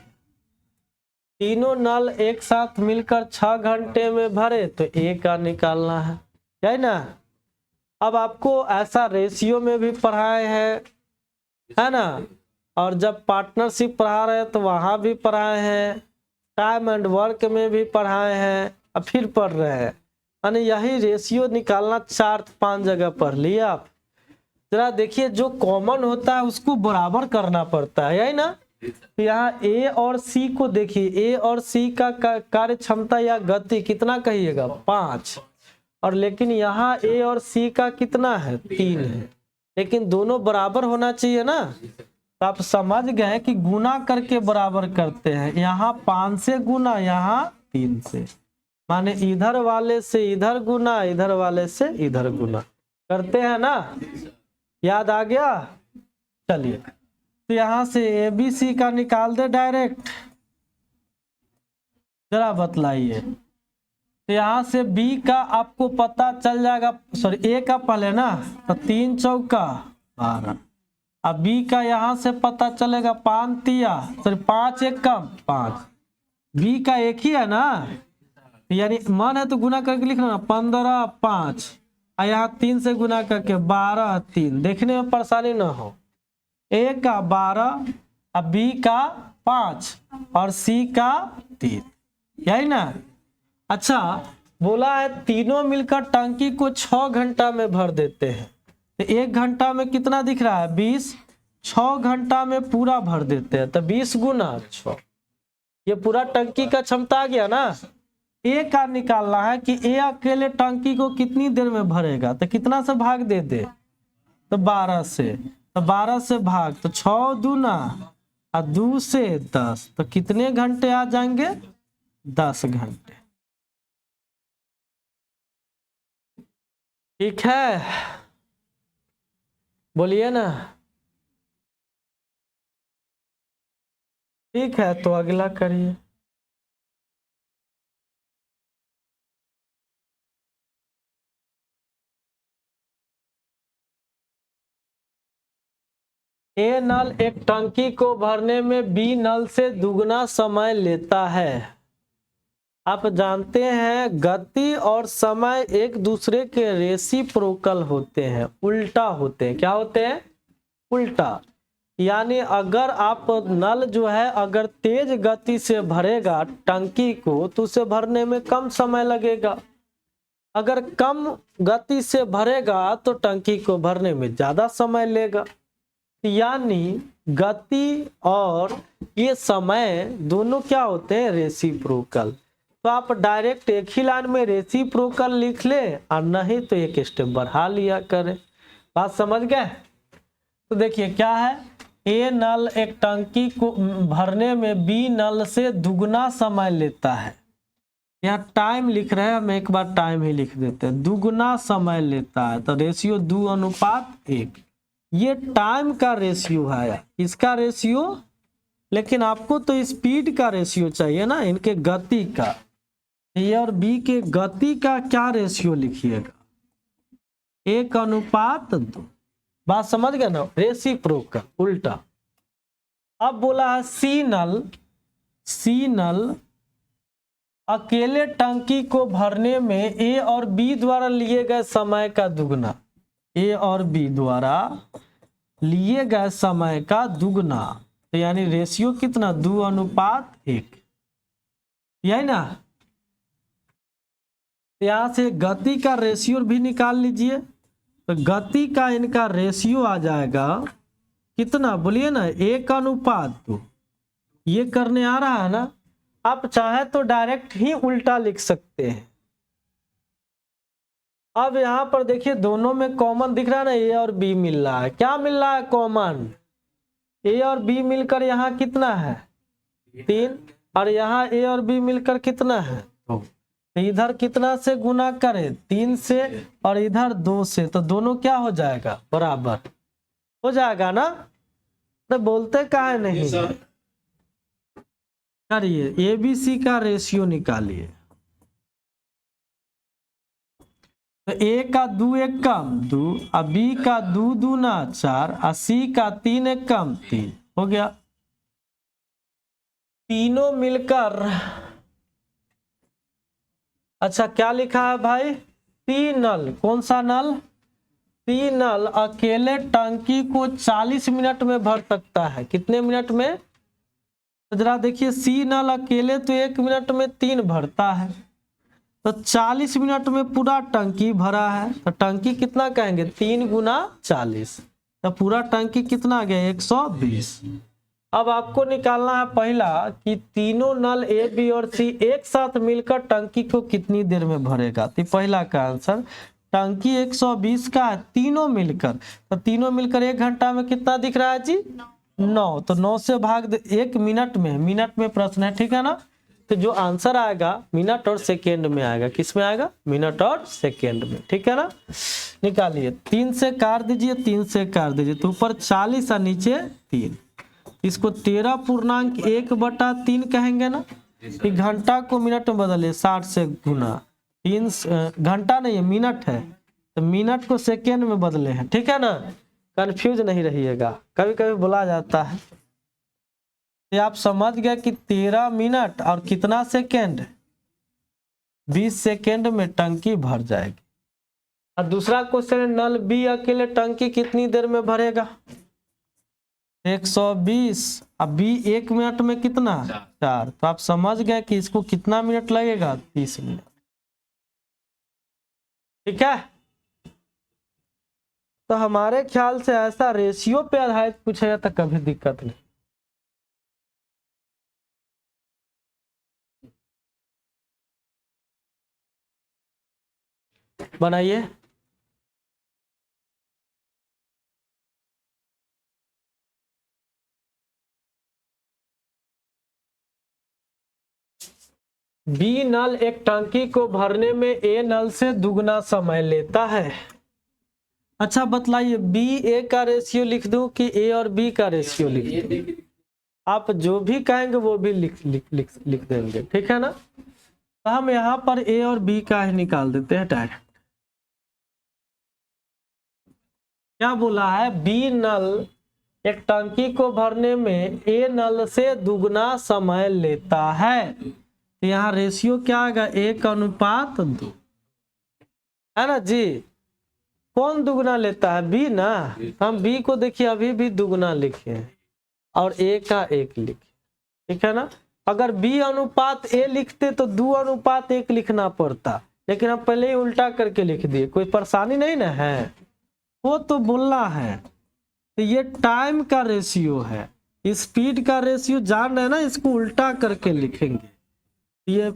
तीनों नल एक साथ मिलकर 6 घंटे में भरे तो ए का निकालना है ना। अब आपको ऐसा रेशियो में भी पढ़ाए है ना, और जब पार्टनरशिप पढ़ा रहे हैं तो वहां भी पढ़ाए हैं, टाइम एंड वर्क में भी पढ़ाए हैं, अब फिर पढ़ रहे हैं, यानी यही रेशियो निकालना 4-5 जगह पढ़ लिया आप। जरा देखिए जो कॉमन होता है उसको बराबर करना पड़ता है, यही ना। तो यहाँ ए और सी को देखिए, ए और सी का कार्य क्षमता या गति कितना कहिएगा 5, और लेकिन यहाँ ए और सी का कितना है 3 है, लेकिन दोनों बराबर होना चाहिए ना। तो आप समझ गए कि गुना करके बराबर करते हैं, यहाँ 5 से गुना, यहाँ 3 से, माने इधर वाले से इधर गुना, इधर वाले से इधर गुना करते हैं ना। याद आ गया। चलिए तो यहां से ए बी सी का निकाल दे डायरेक्ट, जरा बतलाइए। तो यहां से बी का आपको पता चल जाएगा, सॉरी ए का पहले ना, तो 3 चौका 12, अब बी का यहां से पता चलेगा 5 तिया, सॉरी 5 एक कम 5, बी का एक ही है ना, यानी मन है तो गुना करके लिखना 15 5, और यहाँ 3 से गुना करके 12 3, देखने में परेशानी ना हो। ए का 12, अब बी का 5 और सी का 3, यही ना। अच्छा बोला है तीनों मिलकर टंकी को 6 घंटा में भर देते हैं, तो 1 घंटा में कितना दिख रहा है 20, 6 घंटा में पूरा भर देते हैं, तो 20 गुना 6, ये पूरा टंकी का क्षमता आ गया ना। ए का निकालना है कि ए अकेले टंकी को कितनी देर में भरेगा, तो कितना से भाग दे दे, तो 12 से, तो 12 से भाग, तो 6 दूना और 2 से 10, तो कितने घंटे आ जाएंगे 10 घंटे। ठीक है, बोलिए ना। ठीक है तो अगला करिए। ए नल एक टंकी को भरने में बी नल से दुगना समय लेता है। आप जानते हैं गति और समय एक दूसरे के रेसिप्रोकल होते हैं, उल्टा होते हैं। क्या होते हैं? उल्टा। यानी अगर आप नल जो है अगर तेज गति से भरेगा टंकी को तो उसे भरने में कम समय लगेगा, अगर कम गति से भरेगा तो टंकी को भरने में ज्यादा समय लेगा। यानी गति और ये समय दोनों क्या होते हैं? रेसिप्रोकल। तो आप डायरेक्ट एक ही लाइन में रेसिप्रोकल लिख ले और नहीं तो एक स्टेप बढ़ा लिया करें। बात समझ गए? तो देखिए क्या है, ए नल एक टंकी को भरने में बी नल से दुगना समय लेता है। यहाँ टाइम लिख रहे हैं, हम एक बार टाइम ही लिख देते हैं। दुगना समय लेता है तो रेशियो 2:1। ये टाइम का रेशियो है, इसका रेशियो, लेकिन आपको तो स्पीड का रेशियो चाहिए ना, इनके गति का। ए और बी के गति का क्या रेशियो लिखिएगा? 1:2। बात समझ गए ना? रेसिप्रोकल, उल्टा। अब बोला है सी नल अकेले टंकी को भरने में ए और बी द्वारा लिए गए समय का दुगना, ए और बी द्वारा लिए गए समय का दुगना, तो यानी रेशियो कितना? 2:1। यही ना। यहां से गति का रेशियो भी निकाल लीजिए, तो गति का इनका रेशियो आ जाएगा कितना? बोलिए ना, 1:2। ये करने आ रहा है ना। आप चाहे तो डायरेक्ट ही उल्टा लिख सकते हैं। अब यहां पर देखिए दोनों में कॉमन दिख रहा है ना, ए और बी मिल रहा है। क्या मिल रहा है कॉमन? ए और बी मिलकर यहाँ कितना है? 3, और यहाँ ए और बी मिलकर कितना है? 2। इधर कितना से गुना करें? 3 से, और इधर 2 से, तो दोनों क्या हो जाएगा? बराबर हो जाएगा ना। तो बोलते काहे नहीं? करिए, ए बी सी का रेशियो निकालिए। तो ए का 2 एक कम 2, और बी का 2 दूना 4, और सी का 3 एक कम 3, हो गया। तीनों मिलकर, अच्छा क्या लिखा है भाई, तीन नल, कौन सा नल, तीन नल अकेले टंकी को 40 मिनट में भर सकता है। कितने मिनट में, तो जरा देखिए, सी नल अकेले तो 1 मिनट में 3 भरता है, तो 40 मिनट में पूरा टंकी भरा है, तो टंकी कितना कहेंगे, 3 गुना 40, तो पूरा टंकी कितना आ गया, 120। अब आपको निकालना है पहला कि तीनों नल ए बी और सी एक साथ मिलकर टंकी को कितनी देर में भरेगा। तो पहला का आंसर, टंकी 120 का है, तीनों मिलकर, तो तीनों मिलकर 1 घंटा में कितना दिख रहा है जी, 9, तो 9 से भाग दे, 1 मिनट में, मिनट में प्रश्न है, ठीक है ना। तो जो आंसर आएगा मिनट और सेकेंड में आएगा, किस में आएगा, मिनट और सेकेंड में, ठीक है ना। निकालिए, 3 से काट दीजिए, 3 से काट दीजिए, तो ऊपर 40 और नीचे 3, इसको 13.1/3 कहेंगे ना। घंटा को मिनट में बदलिए, 60 से गुना, 3 घंटा नहीं है, मिनट है, तो मिनट को सेकेंड में बदले हैं, ठीक है ना, कंफ्यूज नहीं रहिएगा, कभी कभी बोला जाता है। तो आप समझ गए कि 13 मिनट और कितना सेकेंड, 20 सेकेंड में टंकी भर जाएगी। और दूसरा क्वेश्चन है, नल बी अकेले टंकी कितनी देर में भरेगा, 120, अब बी 1 मिनट में कितना, 4, तो आप समझ गए कि इसको कितना मिनट लगेगा, 30 मिनट, ठीक है। तो हमारे ख्याल से ऐसा रेशियो पे आधारित पूछेगा तो कभी दिक्कत नहीं। बनाइए, बी नल एक टंकी को भरने में ए नल से दुगना समय लेता है। अच्छा बतलाइए, बी ए का रेशियो लिख दूं कि ए और बी का रेशियो लिख दूं, आप जो भी कहेंगे वो भी लिख देंगे, ठीक है ना। तो हम यहाँ पर ए और बी का ही निकाल देते हैं डायरेक्ट। क्या बोला है, बी नल एक टंकी को भरने में ए नल से दुगना समय लेता है, तो यहाँ रेशियो क्या आएगा, 1:2, है ना जी। कौन दुगना लेता है, बी ना, हम बी को देखिए अभी भी दुगना लिखे हैं और ए का 1 लिखे, ठीक है ना। अगर बी अनुपात ए लिखते तो 2:1 लिखना पड़ता, लेकिन हम पहले ही उल्टा करके लिख दिए, कोई परेशानी नहीं ना है, वो तो बोलना है। तो ये टाइम का रेशियो है, स्पीड का रेशियो जान रहे हैं ना, इसको उल्टा करके लिखेंगे, ये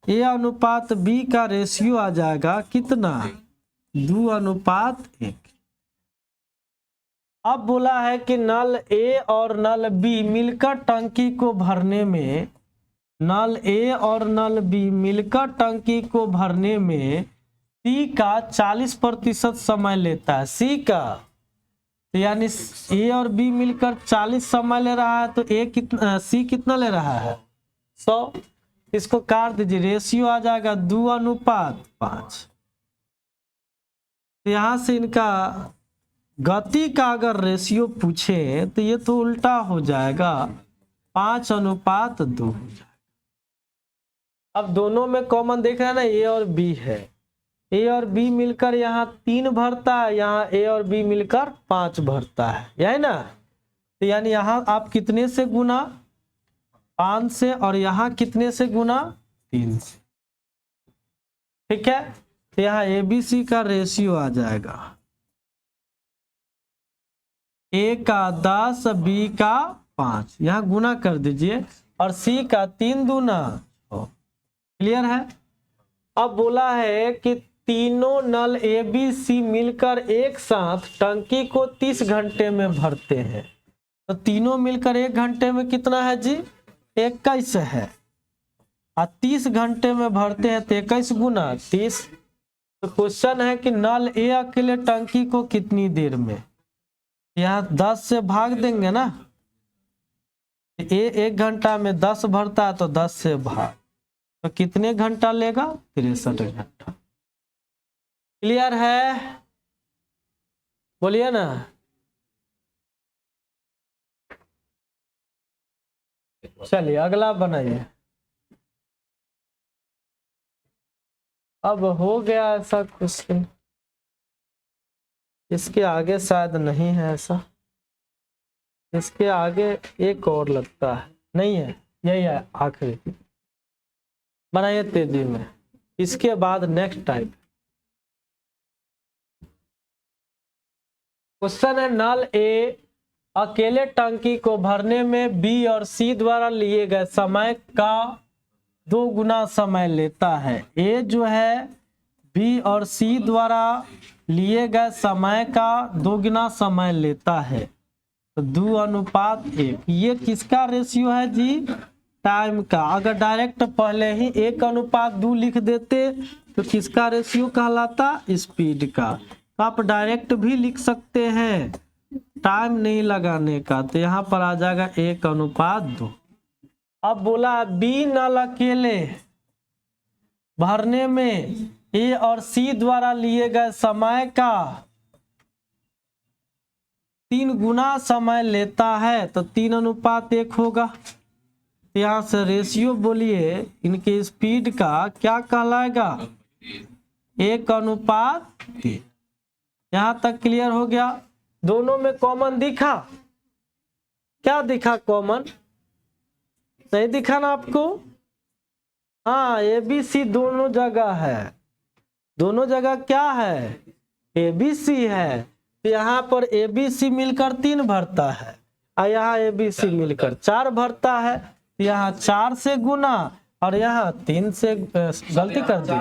ए अनुपात बी का रेशियो आ जाएगा कितना, 2:1। अब बोला है कि नल ए और नल बी मिलकर टंकी को भरने में, नल ए और नल बी मिलकर टंकी को भरने में सी का 40% समय लेता है, सी का, तो यानी ए और बी मिलकर 40 समय ले रहा है, तो ए कितना, सी कितना ले रहा है, 100, इसको काट दीजिए, रेशियो आ जाएगा 2:5। तो यहां से इनका गति का अगर रेशियो पूछे तो ये तो उल्टा हो जाएगा, 5:2 हो जाएगा। अब दोनों में कॉमन देख रहे हैं ना, ए और बी है, ए और बी मिलकर यहाँ 3 भरता है, यहाँ ए और बी मिलकर 5 भरता है, यही ना। तो यानी यहाँ आप कितने से गुना, 5 से, और यहाँ कितने से गुना, 3 से, ठीक है। तो यहाँ ए बी सी का रेशियो आ जाएगा, ए का 10, बी का 5, यहाँ गुना कर दीजिए, और सी का 3 दूना 6, क्लियर है। अब बोला है कि तीनों नल ए बी सी मिलकर एक साथ टंकी को 30 घंटे में भरते हैं, तो तीनों मिलकर 1 घंटे में कितना है जी, 21 है, और 30 घंटे में भरते हैं, तो 21 गुना 30। तो क्वेश्चन है कि नल ए अकेले टंकी को कितनी देर में, यहाँ 10 से भाग देंगे ना, ए 1 घंटा में 10 भरता है, तो 10 से भाग, तो कितने घंटा लेगा, 63 घंटा। क्लियर है, बोलिए ना। चलिए अगला बनाइए। अब हो गया ऐसा क्वेश्चन, इसके आगे शायद नहीं है ऐसा, इसके आगे एक और लगता है, नहीं है, यही है आखिरी। बनाइए तेजी में, इसके बाद नेक्स्ट टाइप। क्वेश्चन है नल ए अकेले टंकी को भरने में बी और सी द्वारा लिए गए समय का 2 गुना समय लेता है। ए जो है बी और सी द्वारा लिए गए समय का 2 गुना समय लेता है, तो 2:1। ये किसका रेशियो है जी? टाइम का। अगर डायरेक्ट पहले ही 1:2 लिख देते तो किसका रेशियो कहलाता? स्पीड का। तो आप डायरेक्ट भी लिख सकते हैं टाइम नहीं लगाने का, तो यहाँ पर आ जाएगा 1:2। अब बोला बी नल अकेले भरने में ए और सी द्वारा लिए गए समय का 3 गुना समय लेता है, तो 3:1 होगा। यहाँ से रेशियो बोलिए इनके स्पीड का क्या कहलाएगा? 1:3। यहाँ तक क्लियर हो गया। दोनों में कॉमन दिखा? क्या दिखा कॉमन? नहीं दिखा ना आपको? हाँ, ए बी सी दोनों जगह है। दोनों जगह क्या है? ए बी सी है। तो यहाँ पर ए बी सी मिलकर 3 भरता है और यहाँ ए बी सी मिलकर 4 भरता है। तो यहाँ 4 से गुना और यहाँ 3 से, गलती कर दी,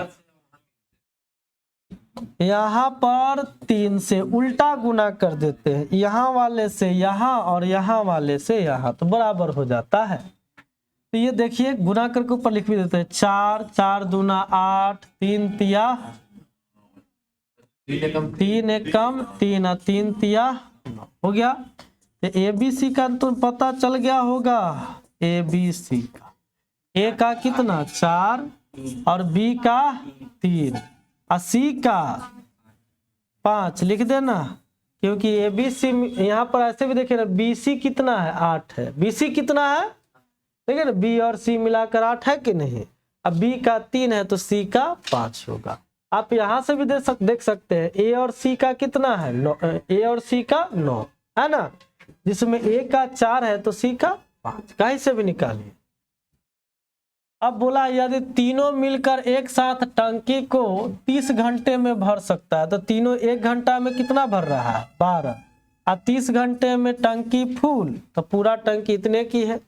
यहाँ पर 3 से उल्टा गुना कर देते हैं, यहाँ वाले से यहाँ और यहाँ वाले से यहाँ, तो बराबर हो जाता है। तो ये देखिए गुना करके ऊपर लिख भी देते हैं। 4 4 दूना 8, 3 तिया 3 एक कम 3 और 3 तिया हो गया। तो ए बी सी का तो पता चल गया होगा। ए बी सी का ए का कितना 4 और बी का 3 और सी का 5 लिख देना, क्योंकि ए बी सी यहाँ पर ऐसे भी देखिए ना, बी सी कितना है 8 है, बी सी कितना है देखिए ना, बी और सी मिलाकर 8 है कि नहीं। अब बी का 3 है तो सी का 5 होगा। आप यहाँ से भी देख सकते हैं ए और सी का कितना है 9, ए और सी का 9 है ना, जिसमें ए का 4 है तो सी का 5, कहीं से भी निकालिए। अब बोला यदि तीनों मिलकर एक साथ टंकी को 30 घंटे में भर सकता है, तो तीनों 1 घंटा में कितना भर रहा है 12, और 30 घंटे में टंकी फुल, तो पूरा टंकी इतने की है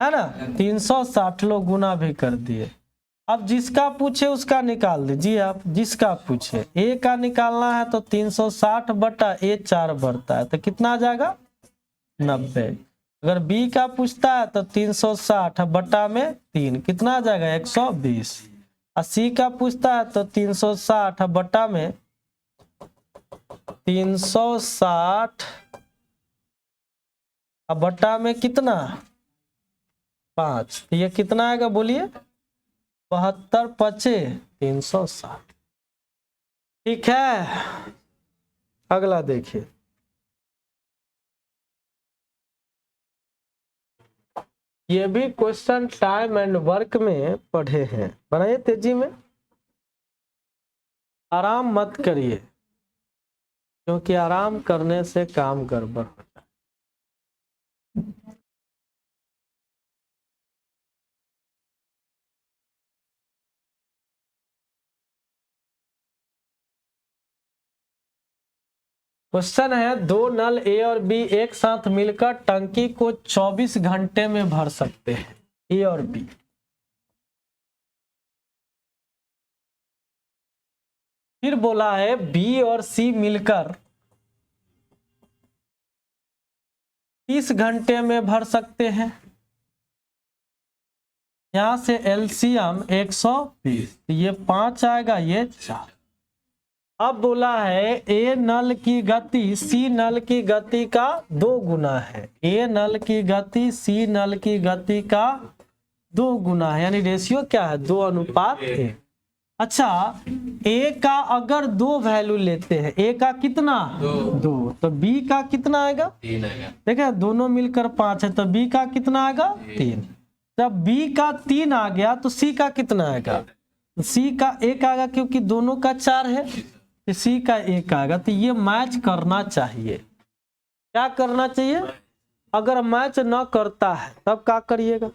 ना। 360 लोग गुना भी कर दिए। अब जिसका पूछे उसका निकाल दीजिए आप, जिसका पूछे। ए का निकालना है तो 360 बटा ए 4 बढ़ता है, तो कितना आ जाएगा 90। अगर बी का पूछता है तो 360 बटा में 3 कितना आ जाएगा 120। और सी का पूछता है तो 360 बटा में 360 बटा में कितना 5, ये कितना आएगा बोलिए 72 पचे 360। ठीक है, अगला देखिए। ये भी क्वेश्चन टाइम एंड वर्क में पढ़े हैं, बनाइए तेजी में, आराम मत करिए क्योंकि आराम करने से काम गड़बड़ होता है। क्वेश्चन है 2 नल ए और बी एक साथ मिलकर टंकी को 24 घंटे में भर सकते हैं, ए और बी। फिर बोला है बी और सी मिलकर 30 घंटे में भर सकते हैं। यहां से एलसीएम 120, ये 5 आएगा, ये 4। अब बोला है ए नल की गति सी नल की गति का 2 गुना है। ए नल की गति सी नल की गति का 2 गुना है, यानी रेशियो क्या है 2:1। अच्छा ए का अगर 2 वैल्यू लेते हैं, ए का कितना 2, तो बी का कितना आएगा 3 आएगा। देखिए दोनों मिलकर 5 है, तो बी का कितना आएगा 3। जब बी का 3 आ गया तो सी का कितना आएगा, सी का 1 आएगा, क्योंकि दोनों का 4 है, तो सी का 1 आएगा। तो ये मैच करना चाहिए। क्या करना चाहिए? अगर मैच न करता है तब क्या करिएगा,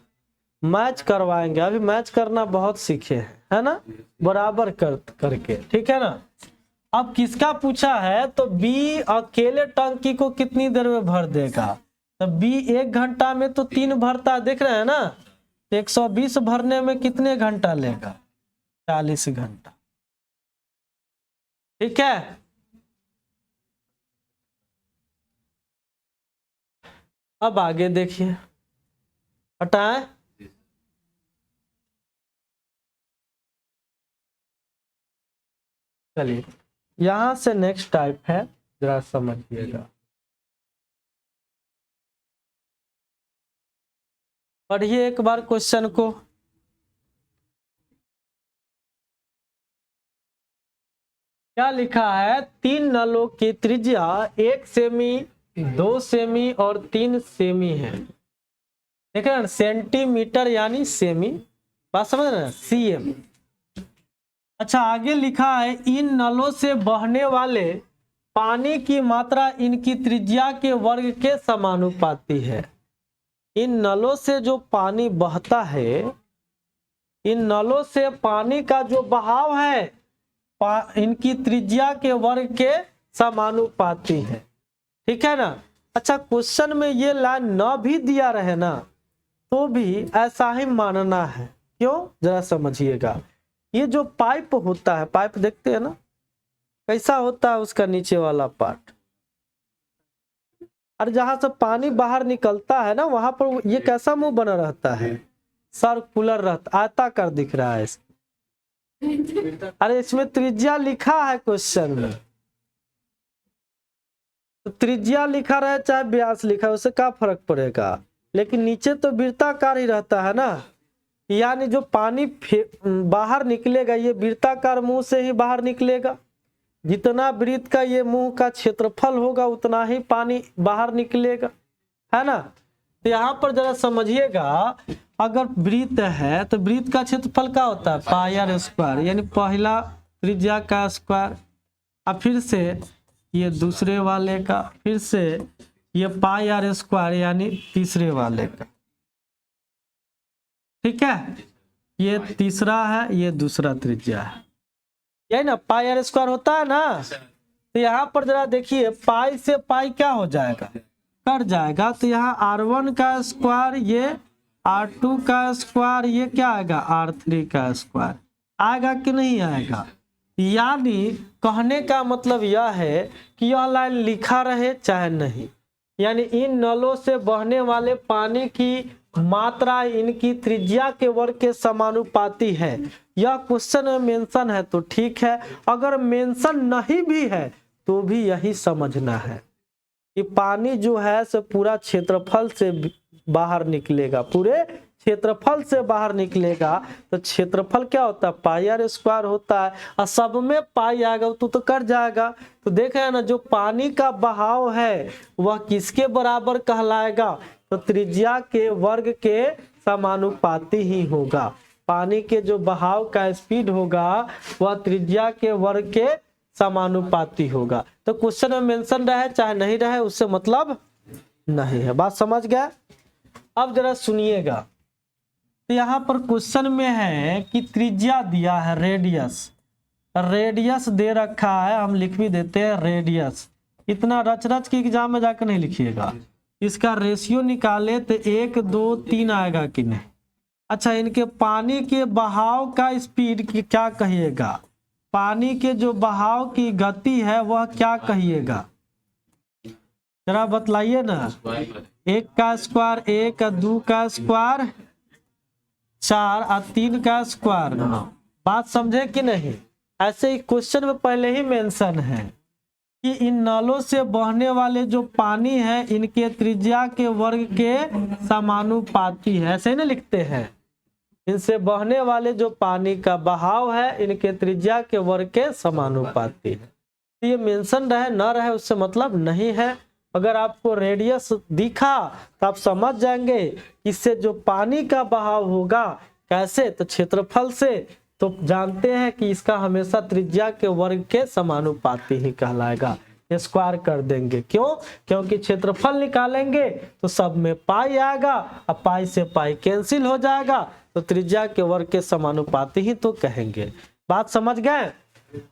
मैच करवाएंगे। अभी मैच करना बहुत सीखे हैं, है ना, बराबर करके, ठीक है ना। अब किसका पूछा है, तो बी अकेले टंकी को कितनी देर में भर देगा, तो बी 1 घंटा में तो 3 भरता, देख रहे हैं ना। 120 भरने में कितने घंटा लेगा, 40 घंटा, ठीक है। अब आगे देखिए, हटाएं। चलिए यहां से नेक्स्ट टाइप है, जरा समझिएगा, पढ़िए एक बार क्वेश्चन को। क्या लिखा है, 3 नलों की त्रिज्या 1 सेमी, 2 सेमी और 3 सेमी है। देख रहे हैं सेंटीमीटर यानी सेमी, बात समझ रहे हैं, सीएम। अच्छा आगे लिखा है, इन नलों से बहने वाले पानी की मात्रा इनकी त्रिज्या के वर्ग के समानुपाती है। इन नलों से जो पानी बहता है, इन नलों से पानी का जो बहाव है इनकी त्रिज्या के वर्ग के समानुपाती है, ठीक है ना। अच्छा क्वेश्चन में ये लाइन न भी दिया रहे ना, तो भी ऐसा ही मानना है। क्यों, जरा समझिएगा। ये जो पाइप होता है, पाइप देखते हैं ना कैसा होता है, उसका नीचे वाला पार्ट, और जहां से पानी बाहर निकलता है ना, वहां पर ये कैसा मुंह बना रहता है, सर्कुलर रहता, आयताकार दिख रहा है इसका। अरे इसमें त्रिज्या लिखा है क्वेश्चन में, तो त्रिज्या लिखा रहे चाहे व्यास लिखा है, उससे क्या फर्क पड़ेगा, लेकिन नीचे तो वृत्ताकार ही रहता है ना। यानी जो पानी बाहर निकलेगा ये वृत्ताकार मुंह से ही बाहर निकलेगा। जितना वृत्त का ये मुंह का क्षेत्रफल होगा उतना ही पानी बाहर निकलेगा, है ना। तो यहाँ पर जरा समझिएगा, अगर वृत्त है तो वृत्त का क्षेत्रफल क्या होता है, पाई आर स्क्वायर, यानी पहला त्रिज्या का स्क्वायर, और फिर से ये दूसरे वाले का, फिर से ये पाई आर स्क्वायर यानी तीसरे वाले का, ठीक है। ये तीसरा है, ये दूसरा त्रिज्या है, यही ना पाई आर स्क्वायर होता है ना। तो यहाँ पर जरा देखिए, पाई से पाई क्या हो जाएगा, कट जाएगा, तो यहाँ R1 का स्क्वायर, ये R2 का स्क्वायर, ये क्या आएगा R3 का स्क्वायर, आएगा कि नहीं आएगा। यानी कहने का मतलब यह है कि यह लाइन लिखा रहे चाहे नहीं, यानी इन नलों से बहने वाले पानी की मात्रा इनकी त्रिज्या के वर्ग के समानुपाती है। यह क्वेश्चन में मेंशन है तो ठीक है, अगर मेंशन नहीं भी है तो भी यही समझना है कि पानी जो है सो पूरा क्षेत्रफल से बाहर निकलेगा, पूरे क्षेत्रफल से बाहर निकलेगा। तो क्षेत्रफल क्या होता है, पाई आर स्क्वायर होता है, और सब में पाई आएगा तो कट जाएगा। तो देख रहे हैं ना, जो पानी का बहाव है वह किसके बराबर कहलाएगा, तो त्रिज्या के वर्ग के समानुपाती ही होगा। पानी के जो बहाव का स्पीड होगा वह त्रिज्या के वर्ग के समानुपाती होगा। तो क्वेश्चन में मेंशन रहे चाहे नहीं रहे उससे मतलब नहीं है, बात समझ गए। अब जरा सुनिएगा, तो यहाँ पर क्वेश्चन में है कि त्रिज्या दिया है रेडियस, रेडियस दे रखा है, हम लिख भी देते हैं रेडियस। इतना रच रच के एग्जाम में जाकर नहीं लिखिएगा, इसका रेशियो निकाले तो 1 2 3 आएगा कि नहीं। अच्छा इनके पानी के बहाव का स्पीड की क्या कहिएगा, पानी के जो बहाव की गति है वह क्या कहिएगा, जरा बतलाइए ना। 1 का स्क्वायर 1, 2 का स्क्वायर 4 और 3 का स्क्वायर, बात समझे कि नहीं। ऐसे ही क्वेश्चन में पहले ही मेंशन है कि इन नलों से बहने वाले जो पानी है इनके त्रिज्या के वर्ग के समानुपाती है, ऐसे ही ना लिखते हैं। इनसे बहने वाले जो पानी का बहाव है इनके त्रिज्या के वर्ग के समानुपाती है। तो ये मेंशन रहे न रहे उससे मतलब नहीं है। अगर आपको रेडियस दिखा तो आप समझ जाएंगे इससे जो पानी का बहाव होगा कैसे, तो क्षेत्रफल से, तो जानते हैं कि इसका हमेशा त्रिज्या के वर्ग के समानुपाती ही कहलाएगा। स्क्वायर कर देंगे, क्यों? क्योंकि क्षेत्रफल निकालेंगे तो सब में पाई आएगा, अब पाई से पाई कैंसिल हो जाएगा, तो त्रिज्या के वर्ग के समानुपाती ही तो कहेंगे। बात समझ गए?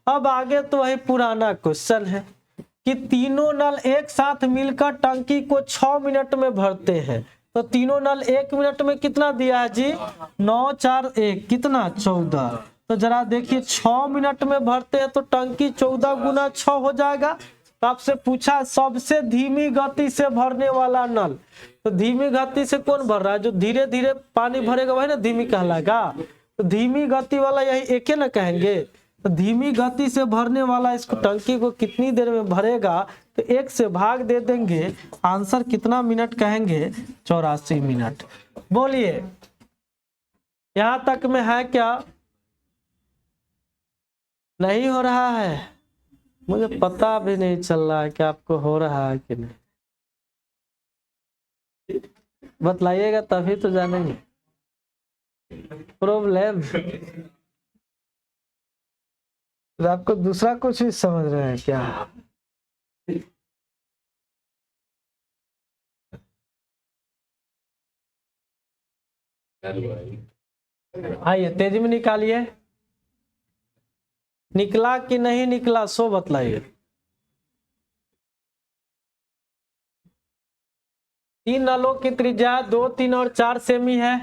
अब आगे तो वही पुराना क्वेश्चन है कि तीनों नल एक साथ मिलकर टंकी को 6 मिनट में भरते हैं, तो तीनों नल 1 मिनट में कितना दिया है जी? 9 4 1 कितना? 14। तो जरा देखिए 6 मिनट में भरते हैं तो टंकी 14 गुना 6 हो जाएगा। तो आपसे पूछा सबसे धीमी गति से भरने वाला नल, तो धीमी गति से कौन भर रहा है? जो धीरे धीरे पानी भरेगा वही ना धीमी कहलाएगा। तो धीमी गति वाला यही एक ही ना कहेंगे। तो धीमी गति से भरने वाला इसको टंकी को कितनी देर में भरेगा, तो 1 से भाग दे देंगे, आंसर कितना मिनट कहेंगे? 84 मिनट। बोलिए यहां तक में है क्या? नहीं हो रहा है? मुझे पता भी नहीं चल रहा है कि आपको हो रहा है कि नहीं, बतलाइएगा तभी तो जानेंगे। प्रॉब्लम तो आपको दूसरा कुछ भी समझ रहे हैं क्या? आइए तेजी में निकालिए। निकला कि नहीं निकला सो बतलाइए। 3 नलों की त्रिज्या 2 3 और 4 सेमी है,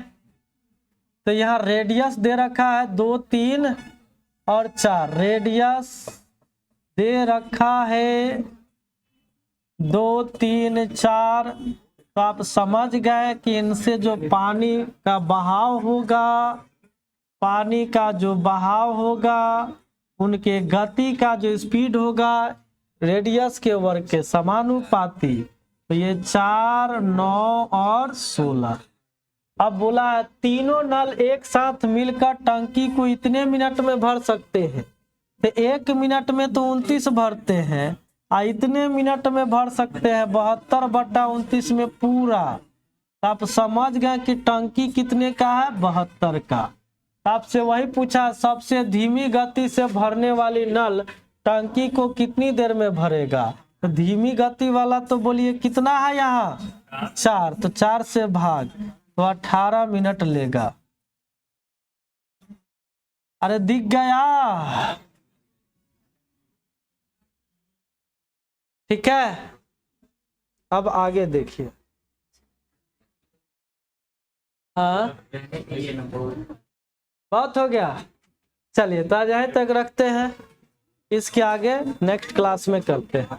तो यहाँ रेडियस दे रखा है 2 3 और 4, रेडियस दे रखा है 2 3 4। तो आप समझ गए कि इनसे जो पानी का बहाव होगा, पानी का जो बहाव होगा, उनके गति का जो स्पीड होगा रेडियस के वर्ग के समानुपाती। तो ये 4 9 और 16। अब बोला है तीनों नल एक साथ मिलकर टंकी को इतने मिनट में भर सकते हैं, तो 1 मिनट में तो 29 भरते हैं, इतने मिनट में भर सकते हैं 72/29 में पूरा। तो आप समझ गए कि टंकी कितने का है? 72 का। आपसे वही पूछा सबसे धीमी गति से भरने वाली नल टंकी को कितनी देर में भरेगा, तो धीमी गति वाला तो बोलिए कितना है यहाँ? 4, तो 4 से भाग, तो 18 मिनट लेगा। अरे दिख गया? ठीक है, अब आगे देखिए। हाँ बहुत हो गया, चलिए तो आज यहीं तक रखते हैं, इसके आगे नेक्स्ट क्लास में करते हैं।